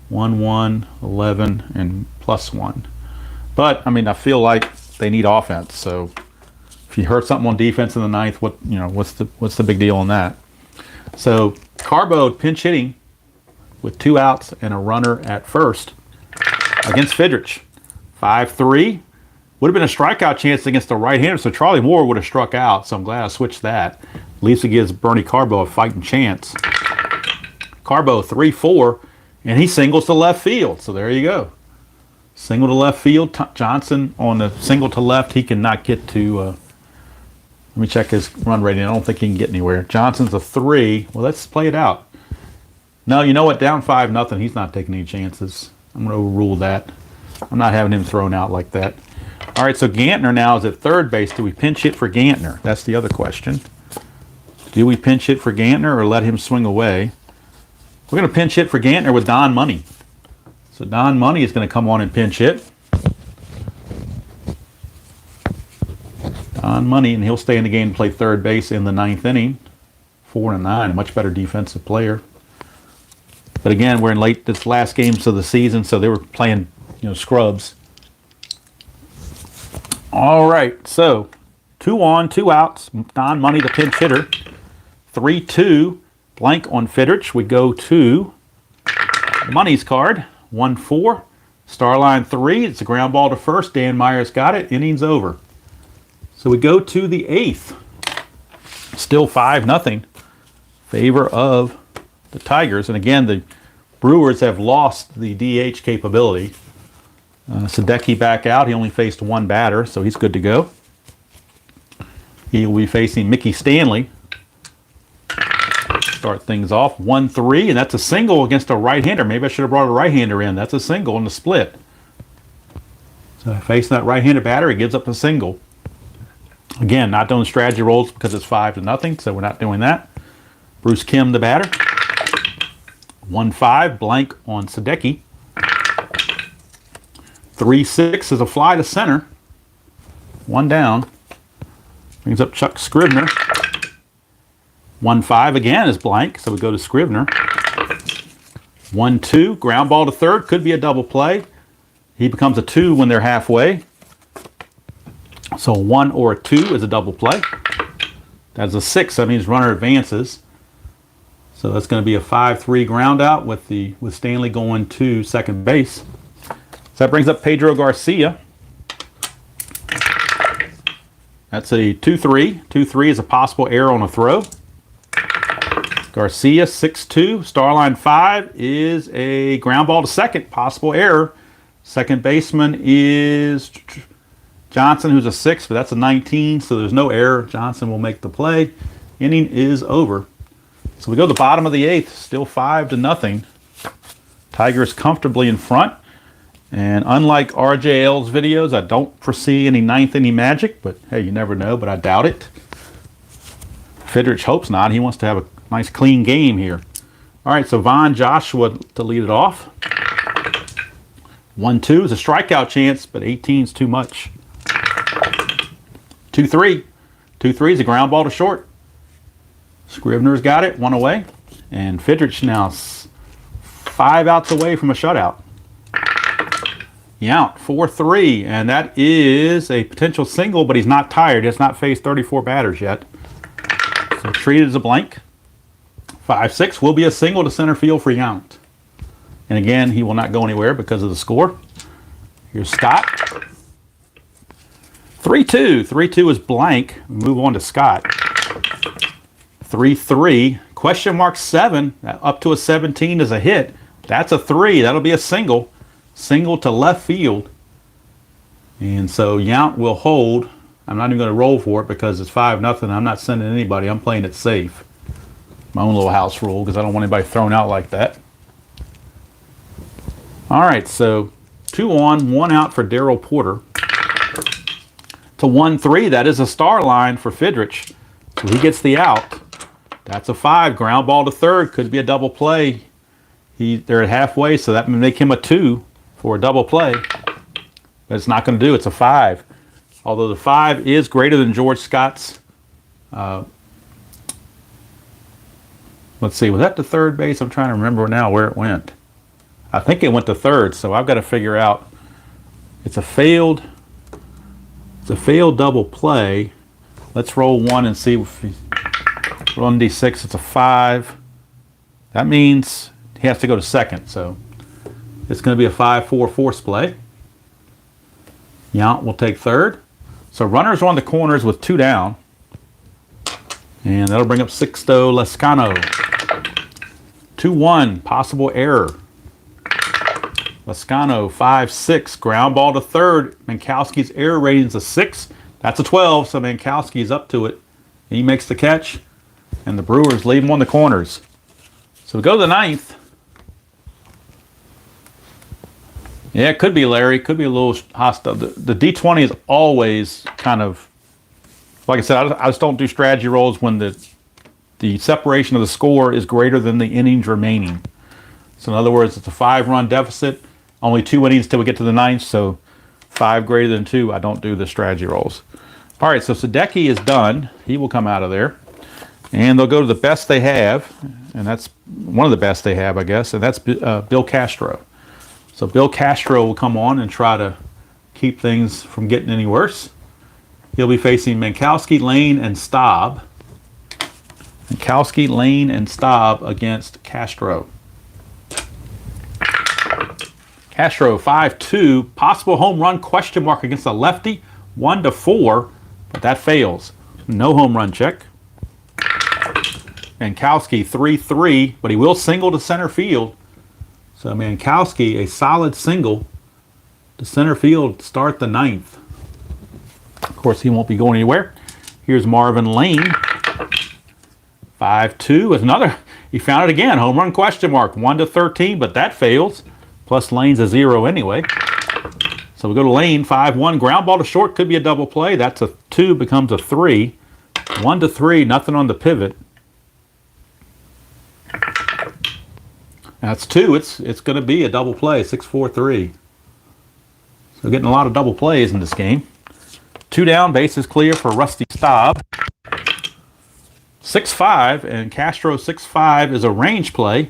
1, 1, 11, and +1. But I mean, I feel like they need offense. So if you hurt something on defense in the 9th, what's the big deal on that? So Carbo pinch hitting with 2 outs and a runner at first against Fidrich. 5-3. Would have been a strikeout chance against the right-hander, so Charlie Moore would have struck out, so I'm glad I switched that. At least it gives Bernie Carbo a fighting chance. Carbo 3-4, and he singles to left field, so there you go. Single to left field. Johnson on the single to left, he cannot get to... let me check his run rating. I don't think he can get anywhere. Johnson's a 3. Well, let's play it out. No, you know what? Down 5-0. He's not taking any chances. I'm going to overrule that. I'm not having him thrown out like that. All right, so Gantner now is at third base. Do we pinch hit for Gantner? That's the other question. Do we pinch hit for Gantner or let him swing away? We're going to pinch hit for Gantner with Don Money. So Don Money is going to come on and pinch hit. Don Money, and he'll stay in the game and play third base in the 9th inning. 4-9, a much better defensive player. But again, we're in this last games of the season, so they were playing, scrubs. All right, so 2 on, 2 outs. Don Money, the pinch hitter. 3-2, blank on Fidrich. We go to Money's card. 1-4, Starline 3. It's a ground ball to first. Dan Myers got it. Innings over. So we go to the 8th. Still 5-0. Favor of the Tigers. And again, the Brewers have lost the DH capability. Sadecki back out. He only faced 1 batter, so he's good to go. He will be facing Mickey Stanley. Start things off. 1-3, and that's a single against a right-hander. Maybe I should have brought a right-hander in. That's a single in the split. So facing that right-handed batter, he gives up a single. Again, not doing strategy rolls because it's 5-0, so we're not doing that. Bruce Kim, the batter. 1-5, blank on Sadecki. 3-6 is a fly to center. 1 down. Brings up Chuck Scrivener. 1-5 again is blank, so we go to Scrivener. 1-2, ground ball to third, could be a double play. He becomes a 2 when they're halfway. So 1 or a 2 is a double play. That's a 6, that means runner advances. So that's going to be a 5-3 ground out with Stanley going to second base. So that brings up Pedro Garcia. That's a 2-3. 2-3 is a possible error on a throw. Garcia, 6-2. Starline 5 is a ground ball to second, possible error. Second baseman is Johnson, who's a 6, but that's a 19, so there's no error. Johnson will make the play. Inning is over. So we go to the bottom of the 8th, still 5-0. Tigers comfortably in front. And unlike RJL's videos, I don't foresee any 9th inning magic, but hey, you never know, but I doubt it. Fidrich hopes not. He wants to have a nice clean game here. All right, so Von Joshua to lead it off. 1-2 is a strikeout chance, but 18 is too much. 2-3. 2-3 is a ground ball to short. Scrivener's got it, 1 away. And Fidrich now 5 outs away from a shutout. Yount, 4-3, and that is a potential single, but he's not tired. He has not faced 34 batters yet. So treated as a blank. 5-6 will be a single to center field for Yount. And again, he will not go anywhere because of the score. Here's Scott. 3-2. 3-2 is blank. We move on to Scott. 3-3. Question mark 7. Up to a 17 is a hit. That's a 3. That'll be a single. Single to left field. And so Yount will hold. I'm not even going to roll for it because it's 5-0. I'm not sending anybody. I'm playing it safe. My own little house rule because I don't want anybody thrown out like that. All right, so 2 on, 1 out for Daryl Porter. To 1-3, that is a star line for Fidrich. So he gets the out. That's a 5. Ground ball to third. Could be a double play. They're at halfway, so that may make him a 2 for a double play. But it's not going to do. It's a 5. Although the 5 is greater than George Scott's. Let's see, was that to third base? I'm trying to remember now where it went. I think it went to third, so I've got to figure out. It's a failed double play. Let's roll 1 and see if he roll D6. It's a 5. That means he has to go to second, so it's going to be a 5-4 force play. Yount will take third. So runners are on the corners with 2 down. And that'll bring up Sixto Lescano. 2-1, possible error. Lescano, 5-6, ground ball to third. Minkowski's error rating is a 6. That's a 12, so Minkowski's up to it. He makes the catch, and the Brewers leave him on the corners. So we go to the 9th. Yeah, it could be Larry. Could be a little hostile. The D20 is always kind of, like I said, I just don't do strategy rolls when the separation of the score is greater than the innings remaining. So in other words, it's a 5-run deficit. Only 2 innings till we get to the 9th, so 5 greater than 2, I don't do the strategy rolls. All right, so Sadecki is done. He will come out of there. And they'll go to the best they have, and that's one of the best they have, I guess, and that's Bill Castro. So Bill Castro will come on and try to keep things from getting any worse. He'll be facing Minkowski, Lane, and Staub. Minkowski, Lane, and Staub against Castro. Castro, 5-2, possible home run question mark against a lefty, 1-4, but that fails. No home run check. Minkowski, 3-3, but he will single to center field. So Minkowski, a solid single to center field to start the 9th. Of course, he won't be going anywhere. Here's Marvin Lane. 5-2 is another. He found it again. Home run question mark. 1-13, but that fails. Plus Lane's a 0 anyway. So we go to Lane. 5-1. Ground ball to short. Could be a double play. That's a 2. Becomes a 3. 1-3. Nothing on the pivot. That's 2. It's going to be a double play, 6-4-3. So getting a lot of double plays in this game. 2 down, bases clear for Rusty Staub. 6-5, and Castro 6-5 is a range play.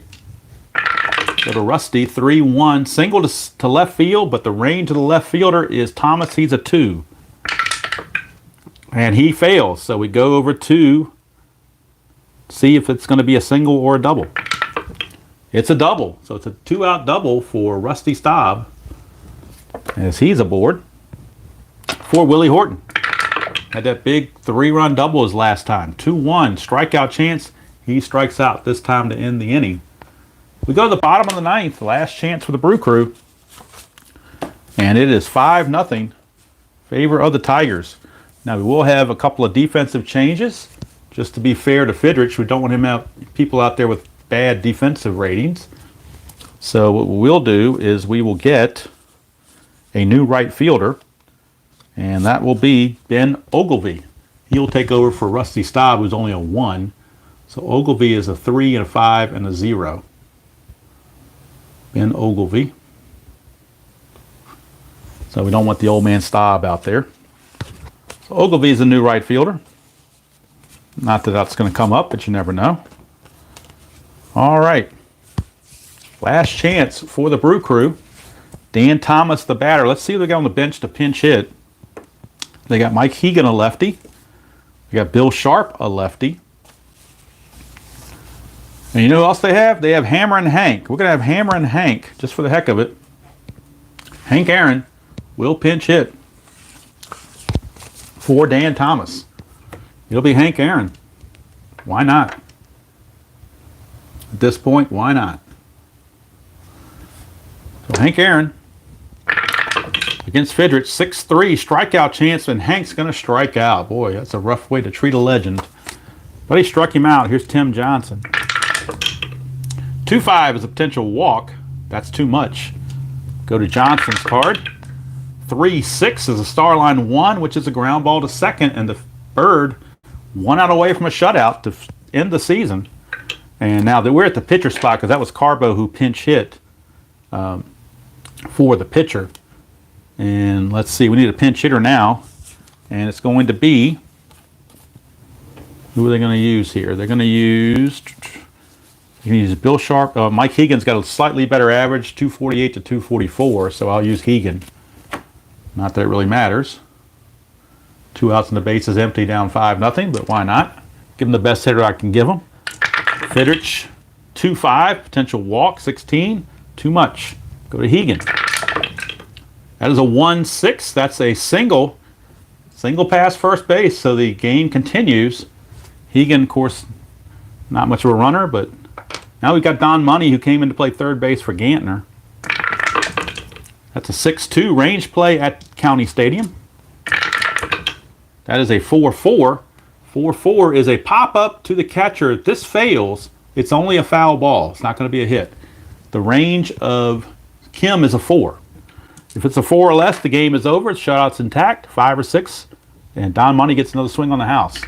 Go to Rusty, 3-1, single to left field, but the range of the left fielder is Thomas. He's a 2. And he fails, so we go over to see if it's going to be a single or a double. It's a double, so it's a 2-out double for Rusty Staub, as he's aboard for Willy Horton. Had that big 3-run double his last time. 2-1, strikeout chance. He strikes out this time to end the inning. We go to the bottom of the 9th, last chance for the Brew Crew. And it is 5-0 favor of the Tigers. Now we will have a couple of defensive changes. Just to be fair to Fidrich, we don't want him out, people out there with bad defensive ratings. So what we'll do is we will get a new right fielder. And that will be Ben Ogilvy. He'll take over for Rusty Staub, who's only a 1. So Ogilvy is a 3 and a 5 and a 0. Ben Ogilvy. So we don't want the old man Staub out there. So Ogilvy is a new right fielder. Not that that's going to come up, but you never know. All right. Last chance for the Brew Crew. Dan Thomas, the batter. Let's see what they got on the bench to pinch hit. They got Mike Hegan, a lefty. They got Bill Sharp, a lefty. And you know who else they have? They have Hammer and Hank. We're going to have Hammer and Hank, just for the heck of it. Hank Aaron will pinch hit for Dan Thomas. It'll be Hank Aaron. Why not? At this point, why not? So Hank Aaron against Fidrich, 6-3, strikeout chance, and Hank's going to strike out. Boy, that's a rough way to treat a legend. But he struck him out. Here's Tim Johnson. 2-5 is a potential walk. That's too much. Go to Johnson's card. 3-6 is a star line 1, which is a ground ball to second, and the Bird 1 out away from a shutout to end the season. And now that we're at the pitcher spot, because that was Carbo who pinch hit for the pitcher. And let's see, we need a pinch hitter now. And it's going to be, who are they going to use here? They're going to use Bill Sharp. Mike Hegan's got a slightly better average, 248 to 244, so I'll use Hegan. Not that it really matters. 2 outs and the base is empty, down 5-0, but why not? Give him the best hitter I can give him. Fidrich, 2-5, potential walk, 16, too much. Go to Hegan. That is a 1-6. That's a single pass first base, so the game continues. Hegan, of course, not much of a runner, but now we've got Don Money, who came in to play third base for Gantner. That's a 6-2 range play at County Stadium. That is a 4-4. 4-4 is a pop-up to the catcher. If this fails, it's only a foul ball. It's not going to be a hit. The range of Kim is a 4. If it's a 4 or less, the game is over. It's shutouts intact, 5 or 6, and Don Money gets another swing on the house.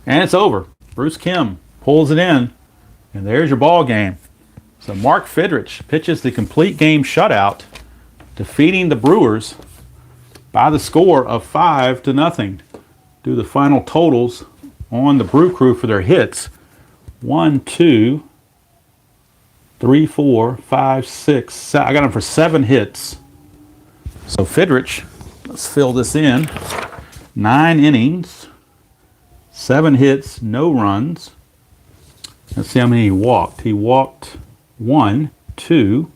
And it's over. Bruce Kim pulls it in, and there's your ball game. So Mark Fidrich pitches the complete game shutout, defeating the Brewers by the score of 5-0. Do the final totals on the Brew Crew for their hits. 1, 2, 3, 4, 5, 6, 7. I got them for 7 hits. So Fidrich, let's fill this in. 9 innings, 7 hits, no runs. Let's see how many he walked. He walked 1, 2,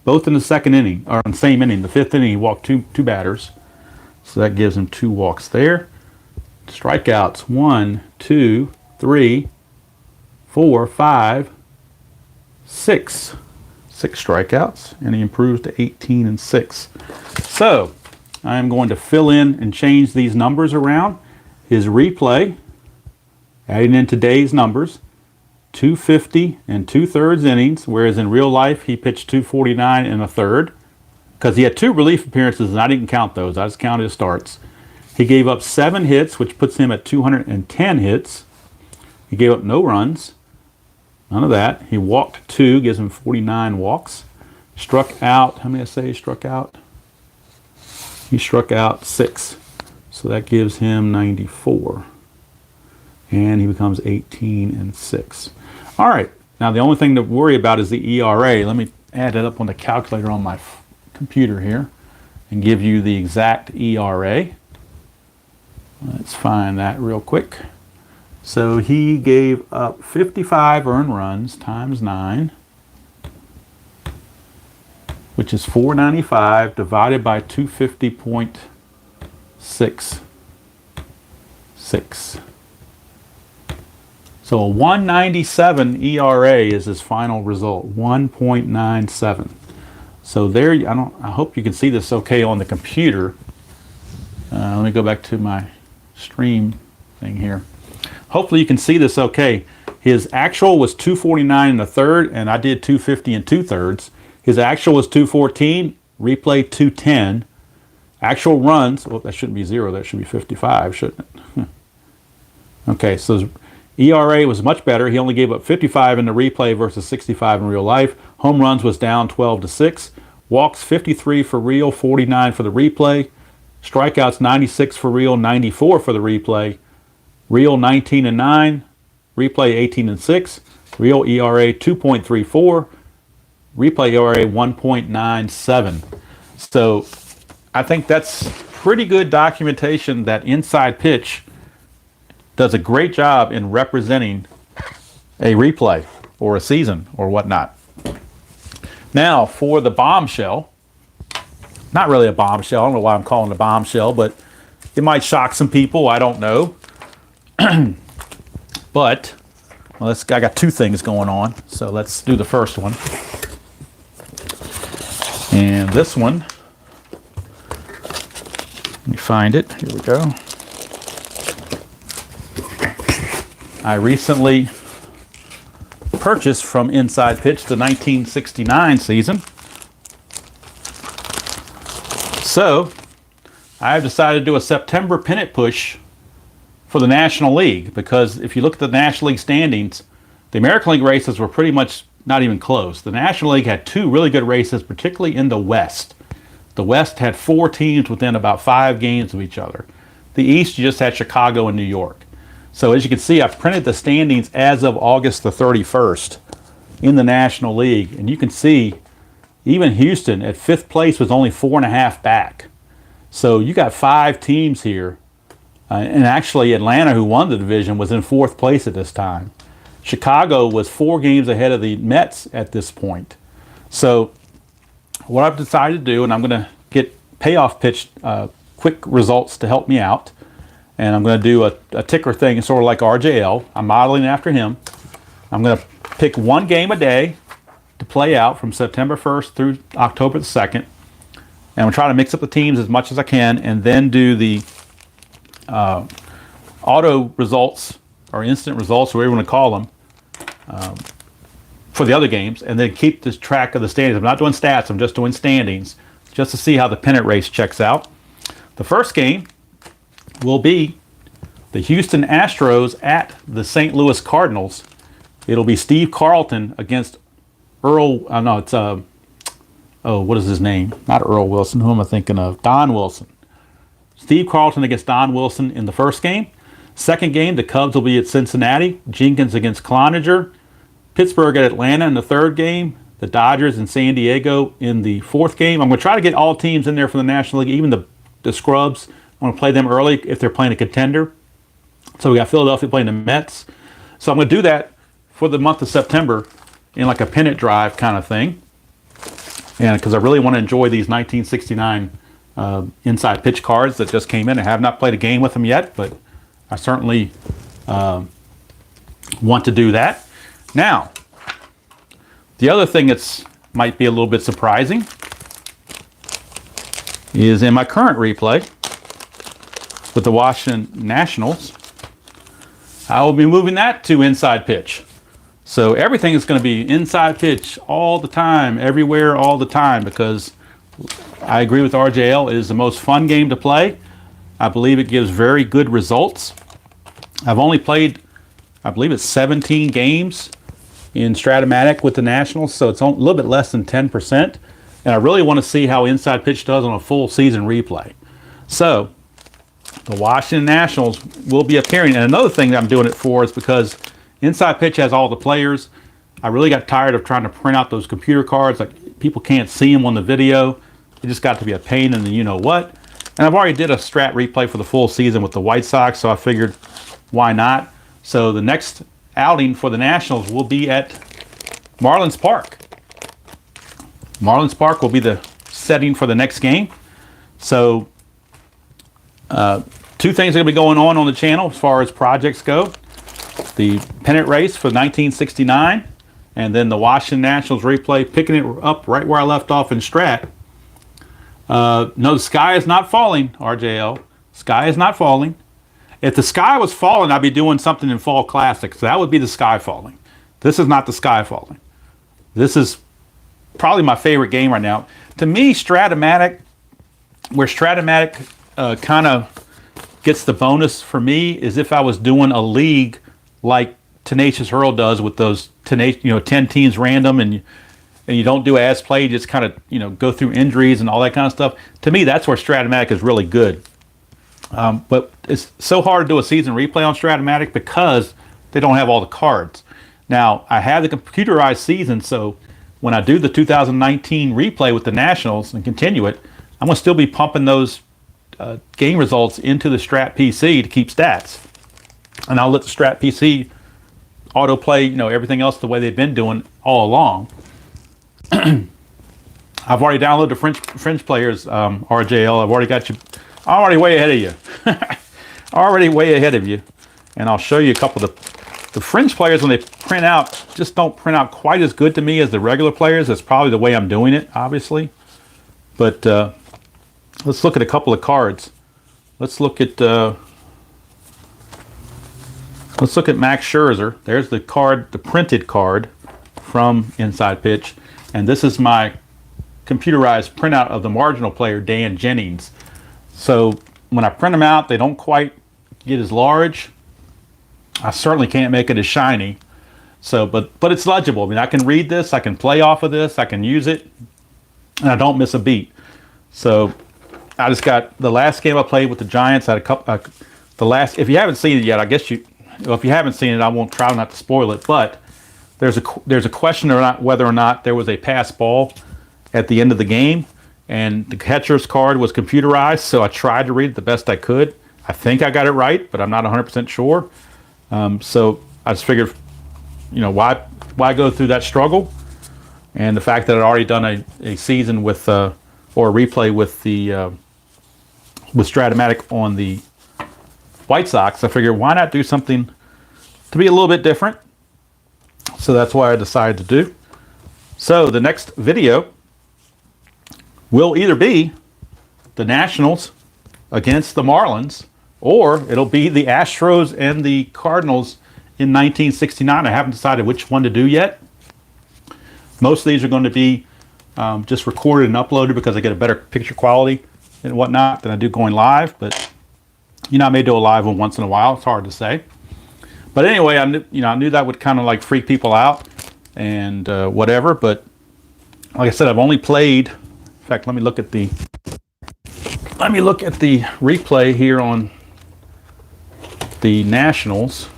both in the second inning, or in the same inning. The 5th inning, he walked two batters. So that gives him 2 walks there. Strikeouts, 1, 2, 3, 4, 5, 6. 6 strikeouts, and he improves to 18-6. So I'm going to fill in and change these numbers around. His replay, adding in today's numbers, 250 and 2/3 innings, whereas in real life he pitched 249 and a third, because he had 2 relief appearances and I didn't count those. I just counted his starts. He gave up 7 hits, which puts him at 210 hits. He gave up no runs. None of that. He walked 2, gives him 49 walks. Struck out, how many I say he struck out? He struck out 6. So that gives him 94. And he becomes 18-6. All right. Now the only thing to worry about is the ERA. Let me add it up on the calculator on my computer here and give you the exact ERA. Let's find that real quick. So he gave up 55 earned runs times 9, which is 495 divided by 250.66. So a 197 ERA is his final result, 1.97. So there, I hope you can see this okay on the computer. Let me go back to my stream thing here. Hopefully you can see this okay. His actual was 249 1/3, and I did 250 2/3. His actual was 214, replay 210. Actual runs, well, that shouldn't be 0, that should be 55, shouldn't it? Okay, so his ERA was much better. He only gave up 55 in the replay versus 65 in real life. Home runs was down 12-6. Walks 53 for real, 49 for the replay. Strikeouts 96 for real, 94 for the replay. Real 19-9, replay 18-6. Real ERA 2.34, replay ERA 1.97. So I think that's pretty good documentation that Inside Pitch does a great job in representing a replay or a season or whatnot. Now for the bombshell, not really a bombshell, I don't know why I'm calling it a bombshell, but it might shock some people, I don't know. But well, I got 2 things going on, so let's do the first one. And this one, let me find it, here we go. I recently purchased from Inside Pitch the 1969 season. So I've decided to do a September pennant push for the National League, because if you look at the National League standings, the American League races were pretty much not even close. The National League had 2 really good races, particularly in the West. The West had 4 teams within about 5 games of each other. The East, you just had Chicago and New York. So as you can see, I've printed the standings as of August the 31st in the National League. And you can see even Houston at 5th place was only 4.5 back. So you got 5 teams here. And actually Atlanta, who won the division, was in 4th place at this time. Chicago was 4 games ahead of the Mets at this point. So what I've decided to do, and I'm going to get payoff pitch quick results to help me out. And I'm going to do a ticker thing, sort of like RJL. I'm modeling after him. I'm going to pick 1 game a day to play out from September 1st through October the 2nd. And I'm trying to mix up the teams as much as I can, and then do the auto results or instant results, whatever you want to call them, for the other games, and then keep this track of the standings. I'm not doing stats, I'm just doing standings, just to see how the pennant race checks out. The first game will be the Houston Astros at the St. Louis Cardinals. It'll be Steve Carlton against what is his name? Not Earl Wilson, who am I thinking of? Don Wilson. Steve Carlton against Don Wilson in the first game. Second game, the Cubs will be at Cincinnati. Jenkins against Cloninger. Pittsburgh at Atlanta in the third game. The Dodgers and San Diego in the fourth game. I'm going to try to get all teams in there for the National League, even the scrubs. I want to play them early if they're playing a contender. So we got Philadelphia playing the Mets. So I'm going to do that for the month of September in like a pennant drive kind of thing. And because I really want to enjoy these 1969 Inside Pitch cards that just came in. I have not played a game with them yet, but I certainly want to do that. Now, the other thing that's might be a little bit surprising is in my current replay with the Washington Nationals, I will be moving that to Inside Pitch. So everything is going to be Inside Pitch all the time, everywhere, all the time, because I agree with RJL. It is the most fun game to play. I believe it gives very good results. I've only played, I believe it's 17 games in Stratomatic with the Nationals, so it's a little bit less than 10%. And I really want to see how Inside Pitch does on a full season replay. So the Washington Nationals will be appearing. And another thing that I'm doing it for is because Inside Pitch has all the players. I really got tired of trying to print out those computer cards. Like, people can't see them on the video. It just got to be a pain in the you-know-what. And I've already did a strat replay for the full season with the White Sox, so I figured, why not? So the next outing for the Nationals will be at Marlins Park. Marlins Park will be the setting for the next game. So two things are going to be going on the channel as far as projects go. The pennant race for 1969, and then the Washington Nationals replay, picking it up right where I left off in Strat. No, the sky is not falling, RJL. Sky is not falling. If the sky was falling, I'd be doing something in Fall Classic. So that would be the sky falling. This is not the sky falling. This is probably my favorite game right now. To me, Stratomatic, where Stratomatic kind of gets the bonus for me, is if I was doing a league like Tenacious Hurl does with those 10 teams random, and you don't do as played, just kind of go through injuries and all that kind of stuff. To me, that's where Stratomatic is really good. But it's so hard to do a season replay on Stratomatic because they don't have all the cards. Now, I have the computerized season, so when I do the 2019 replay with the Nationals and continue it, I'm going to still be pumping those game results into the Strat PC to keep stats. And I'll let the Strat PC autoplay, everything else the way they've been doing all along. I've already downloaded the French players, RJL. I've already got you. I'm already way ahead of you. Already way ahead of you. And I'll show you a couple of the French players, when they print out, just don't print out quite as good to me as the regular players. That's probably the way I'm doing it, obviously. But let's look at a couple of cards. Let's look at Max Scherzer. There's the card, the printed card from Inside Pitch. And this is my computerized printout of the marginal player, Dan Jennings. So when I print them out, they don't quite get as large. I certainly can't make it as shiny. So, but it's legible. I mean, I can read this, I can play off of this, I can use it, and I don't miss a beat. So I just got the last game I played with the Giants. I had a couple. If you haven't seen it yet, I guess if you haven't seen it, I won't try not to spoil it. But there's a question or not whether or not there was a pass ball at the end of the game, and the catcher's card was computerized. So I tried to read it the best I could. I think I got it right, but I'm not 100% sure. So I just figured, why go through that struggle? And the fact that I'd already done a season with or a replay with the with Stratomatic on the White Sox, I figured why not do something to be a little bit different. So that's why I decided to do. So the next video will either be the Nationals against the Marlins, or it'll be the Astros and the Cardinals in 1969. I haven't decided which one to do yet. Most of these are going to be just recorded and uploaded because I get a better picture quality and whatnot than I do going live. But I may do a live one once in a while. It's hard to say. But anyway, I knew that would kind of like freak people out and whatever. But like I said, I've only played. In fact, let me look at the replay here on the Nationals.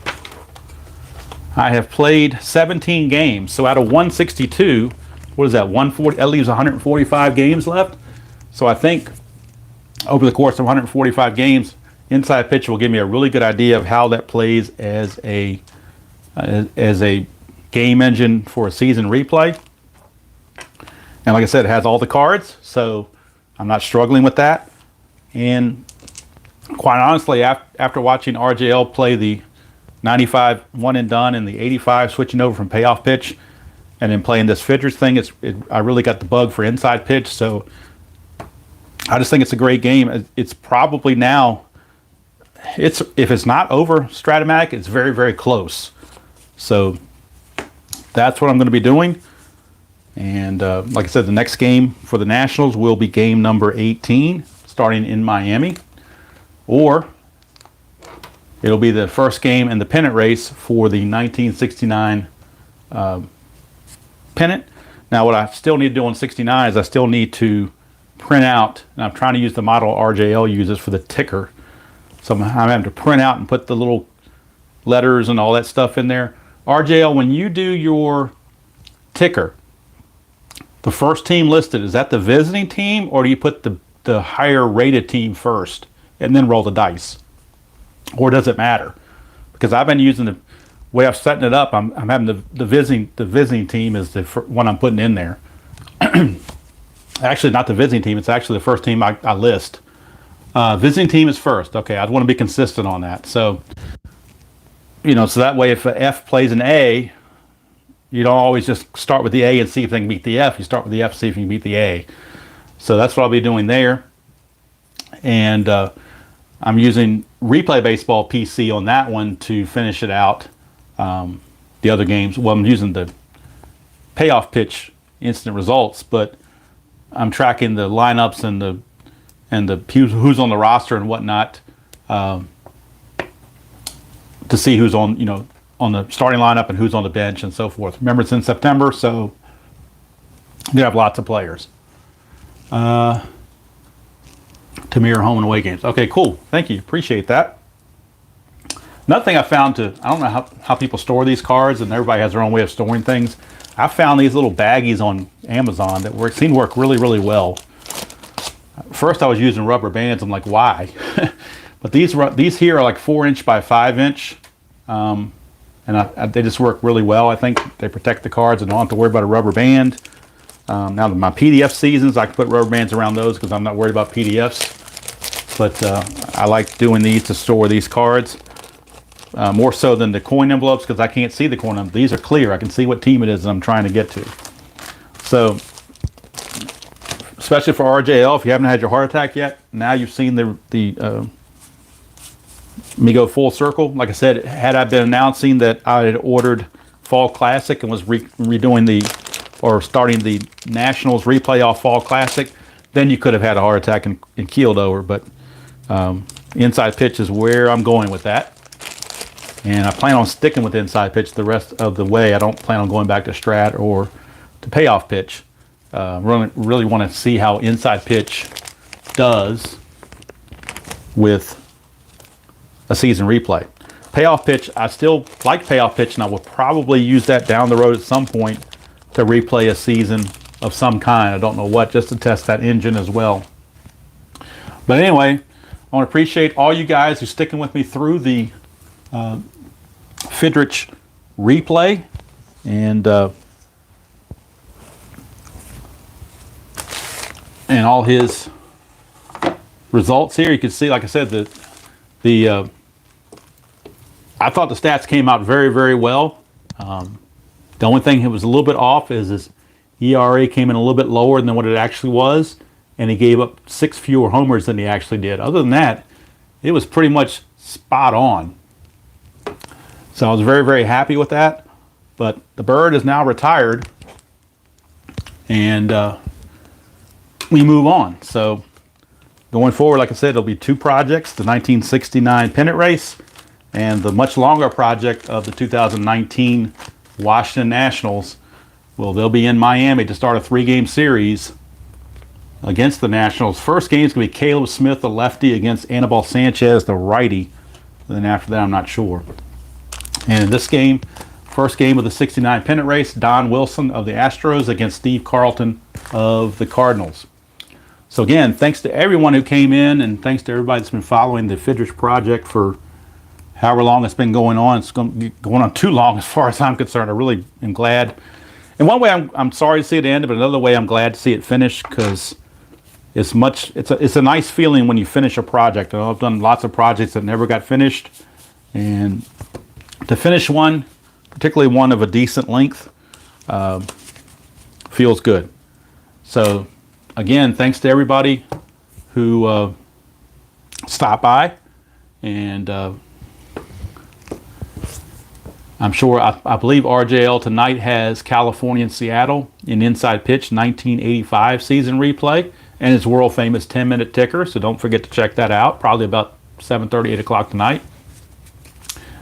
I have played 17 games. So out of 162, what is that? 140. That leaves 145 games left. So I think over the course of 145 games, Inside Pitch will give me a really good idea of how that plays as a game engine for a season replay. And like I said, it has all the cards, so I'm not struggling with that. And quite honestly, after watching RJL play the 95 one and done and the 85 switching over from payoff pitch, and then playing this Fidrich thing, I really got the bug for Inside Pitch. So I just think it's a great game. It's probably now, if it's not over Stratomatic, it's very, very close. So that's what I'm going to be doing. And like I said, the next game for the Nationals will be game number 18, starting in Miami. Or it'll be the first game in the pennant race for the 1969 pennant. Now what I still need to do on 69 is I still need to print out, and I'm trying to use the model RJL uses for the ticker. So I'm having to print out and put the little letters and all that stuff in there. RJL, when you do your ticker, the first team listed, is that the visiting team, or do you put the higher rated team first and then roll the dice? Or does it matter? Because I've been using the way I'm setting it up, I'm having the visiting team is the one I'm putting in there. Actually, not the visiting team, it's actually the first team I list. Visiting team is first. Okay, I want to be consistent on that. So, so that way if F plays an A, you don't always just start with the A and see if they can beat the F. You start with the F, see if you can beat the A. So that's what I'll be doing there. And I'm using Replay Baseball PC on that one to finish it out. The other games, well, I'm using the payoff pitch instant results, but I'm tracking the lineups and the who's on the roster and whatnot to see who's on on the starting lineup and who's on the bench and so forth. Remember, it's in September, so we have lots of players. To mirror home and away games. Okay, cool. Thank you. Appreciate that. Another thing I found I don't know how people store these cards, and everybody has their own way of storing things. I found these little baggies on Amazon that seem to work really, really well. First I was using rubber bands. I'm like, why? But these here are like 4" by 5", and they just work really well. I think they protect the cards and don't have to worry about a rubber band. Now my PDF seasons, I can put rubber bands around those because I'm not worried about PDFs. But I like doing these to store these cards. More so than the coin envelopes, because I can't see the coin envelopes. These are clear. I can see what team it is that I'm trying to get to. So, especially for RJL, if you haven't had your heart attack yet, now you've seen me go full circle. Like I said, had I been announcing that I had ordered Fall Classic and was starting the Nationals replay off Fall Classic, then you could have had a heart attack and keeled over. But inside pitch is where I'm going with that. And I plan on sticking with inside pitch the rest of the way. I don't plan on going back to strat or to payoff pitch. Really want to see how inside pitch does with a season replay. Payoff pitch, I still like payoff pitch, and I will probably use that down the road at some point to replay a season of some kind. I don't know what, just to test that engine as well. But anyway, I want to appreciate all you guys who are sticking with me through the Fidrich replay, and all his results here. You can see, like I said, I thought the stats came out very, very well. The only thing that was a little bit off is his ERA came in a little bit lower than what it actually was, and he gave up 6 fewer homers than he actually did. Other than that, it was pretty much spot on. So I was very, very happy with that. But the bird is now retired, and we move on. So going forward, like I said, there'll be 2 projects, the 1969 pennant race and the much longer project of the 2019 Washington Nationals. Well, they'll be in Miami to start a 3-game series against the Nationals. First game is going to be Caleb Smith, the lefty, against Anibal Sanchez, the righty. And then after that, I'm not sure. And in this game, first game of the 69 pennant race, Don Wilson of the Astros against Steve Carlton of the Cardinals. So again, thanks to everyone who came in, and thanks to everybody that's been following the Fidrich project for however long it's been going on. It's going on too long as far as I'm concerned. I really am glad. In one way, I'm sorry to see it end, but another way, I'm glad to see it finish, because it's a nice feeling when you finish a project. I've done lots of projects that never got finished, and to finish one, particularly one of a decent length, feels good. So again, thanks to everybody who stopped by, and I'm sure, I believe RJL tonight has California and Seattle in Inside Pitch 1985 season replay, and its world famous 10-minute ticker, so don't forget to check that out, probably about 7:30, 8 o'clock tonight.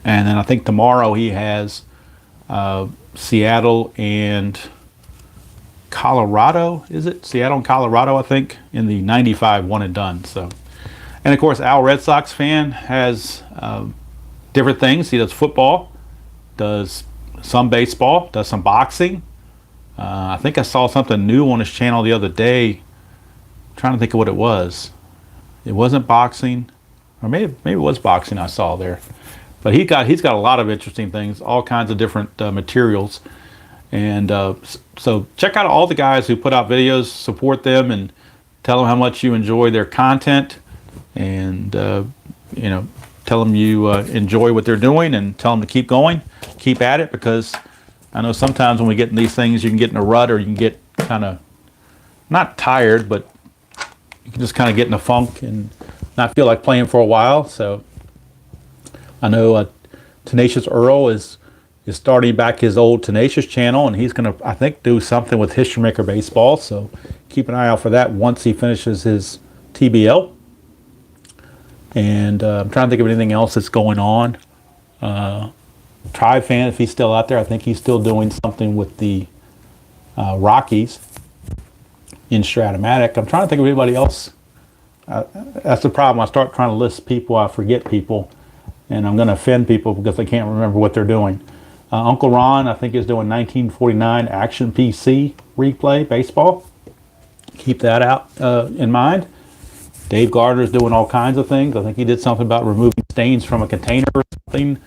And then I think tomorrow he has Seattle and Colorado, is it? Seattle and Colorado, I think, in the 95 one and done. So, and of course, Al Red Sox fan has different things. He does football, does some baseball, does some boxing. I think I saw something new on his channel the other day. I'm trying to think of what it was. It wasn't boxing, or maybe it was boxing I saw there. But he's got a lot of interesting things, all kinds of different materials. And so check out all the guys who put out videos, support them, and tell them how much you enjoy their content, and tell them you enjoy what they're doing, and tell them to keep going, keep at it, because I know sometimes when we get in these things, you can get in a rut, or you can get kind of not tired, but you can just kind of get in a funk and not feel like playing for a while. So I know Tenacious Earl is starting back his old Tenacious channel, and he's going to, I think, do something with History Maker Baseball. So keep an eye out for that once he finishes his TBL. And I'm trying to think of anything else that's going on. Tribe Fan, if he's still out there, I think he's still doing something with the Rockies in Stratomatic. I'm trying to think of anybody else. That's the problem. I start trying to list people, I forget people, and I'm going to offend people because I can't remember what they're doing. Uncle Ron, I think, is doing 1949 Action PC replay baseball. Keep that out in mind. Dave Gardner's doing all kinds of things. I think he did something about removing stains from a container or something.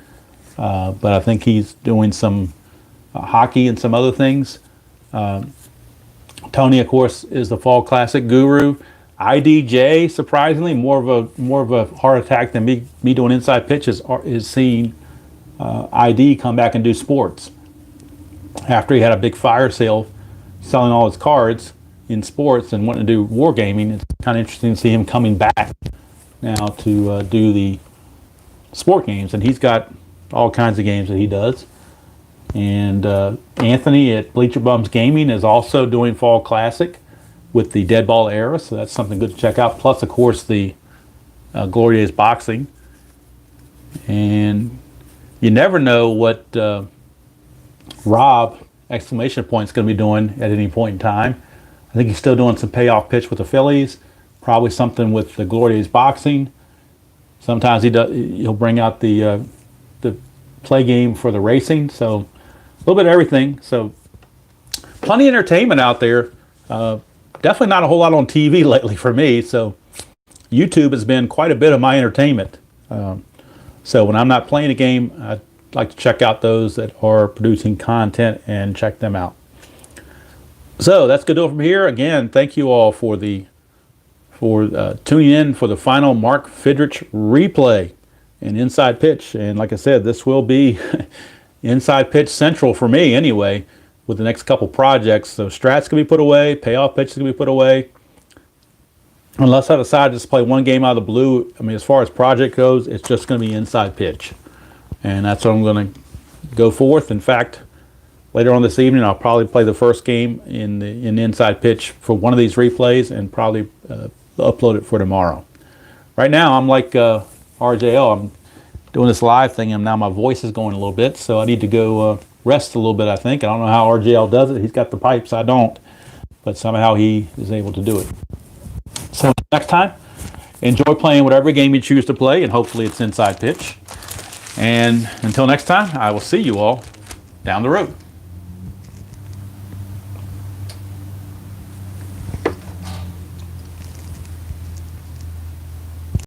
But I think he's doing some hockey and some other things. Tony, of course, is the Fall Classic guru. IDJ, surprisingly, more of a heart attack than me doing inside pitches is seeing ID come back and do sports. After he had a big fire sale selling all his cards in sports and wanting to do wargaming, it's kind of interesting to see him coming back now to do the sport games. And he's got all kinds of games that he does. And Anthony at Bleacher Bums Gaming is also doing Fall Classic with the Dead Ball era, so that's something good to check out. Plus, of course, the Glory Days Boxing. And you never know what Rob, exclamation point, is going to be doing at any point in time. I think he's still doing some payoff pitch with the Phillies, probably something with the Glory Days Boxing. Sometimes he'll bring out the play game for the racing, so a little bit of everything. So plenty of entertainment out there. Definitely not a whole lot on TV lately for me, so YouTube has been quite a bit of my entertainment. So when I'm not playing a game, I like to check out those that are producing content and check them out. So that's going to do it from here. Again, thank you all for tuning in for the final Mark Fidrich replay and inside pitch. And like I said, this will be inside pitch central for me anyway, with the next couple projects. So strats can be put away, payoff pitches can be put away. Unless I decide to just play one game out of the blue, I mean, as far as project goes, it's just going to be inside pitch. And that's what I'm going to go forth. In fact, later on this evening, I'll probably play the first game in inside pitch for one of these replays and probably upload it for tomorrow. Right now, I'm like RJL. I'm doing this live thing, and now my voice is going a little bit, so I need to go rest a little bit, I think. I don't know how RJL does it. He's got the pipes, I don't. But somehow he is able to do it. So next time, enjoy playing whatever game you choose to play, and hopefully it's inside pitch. And until next time, I will see you all down the road.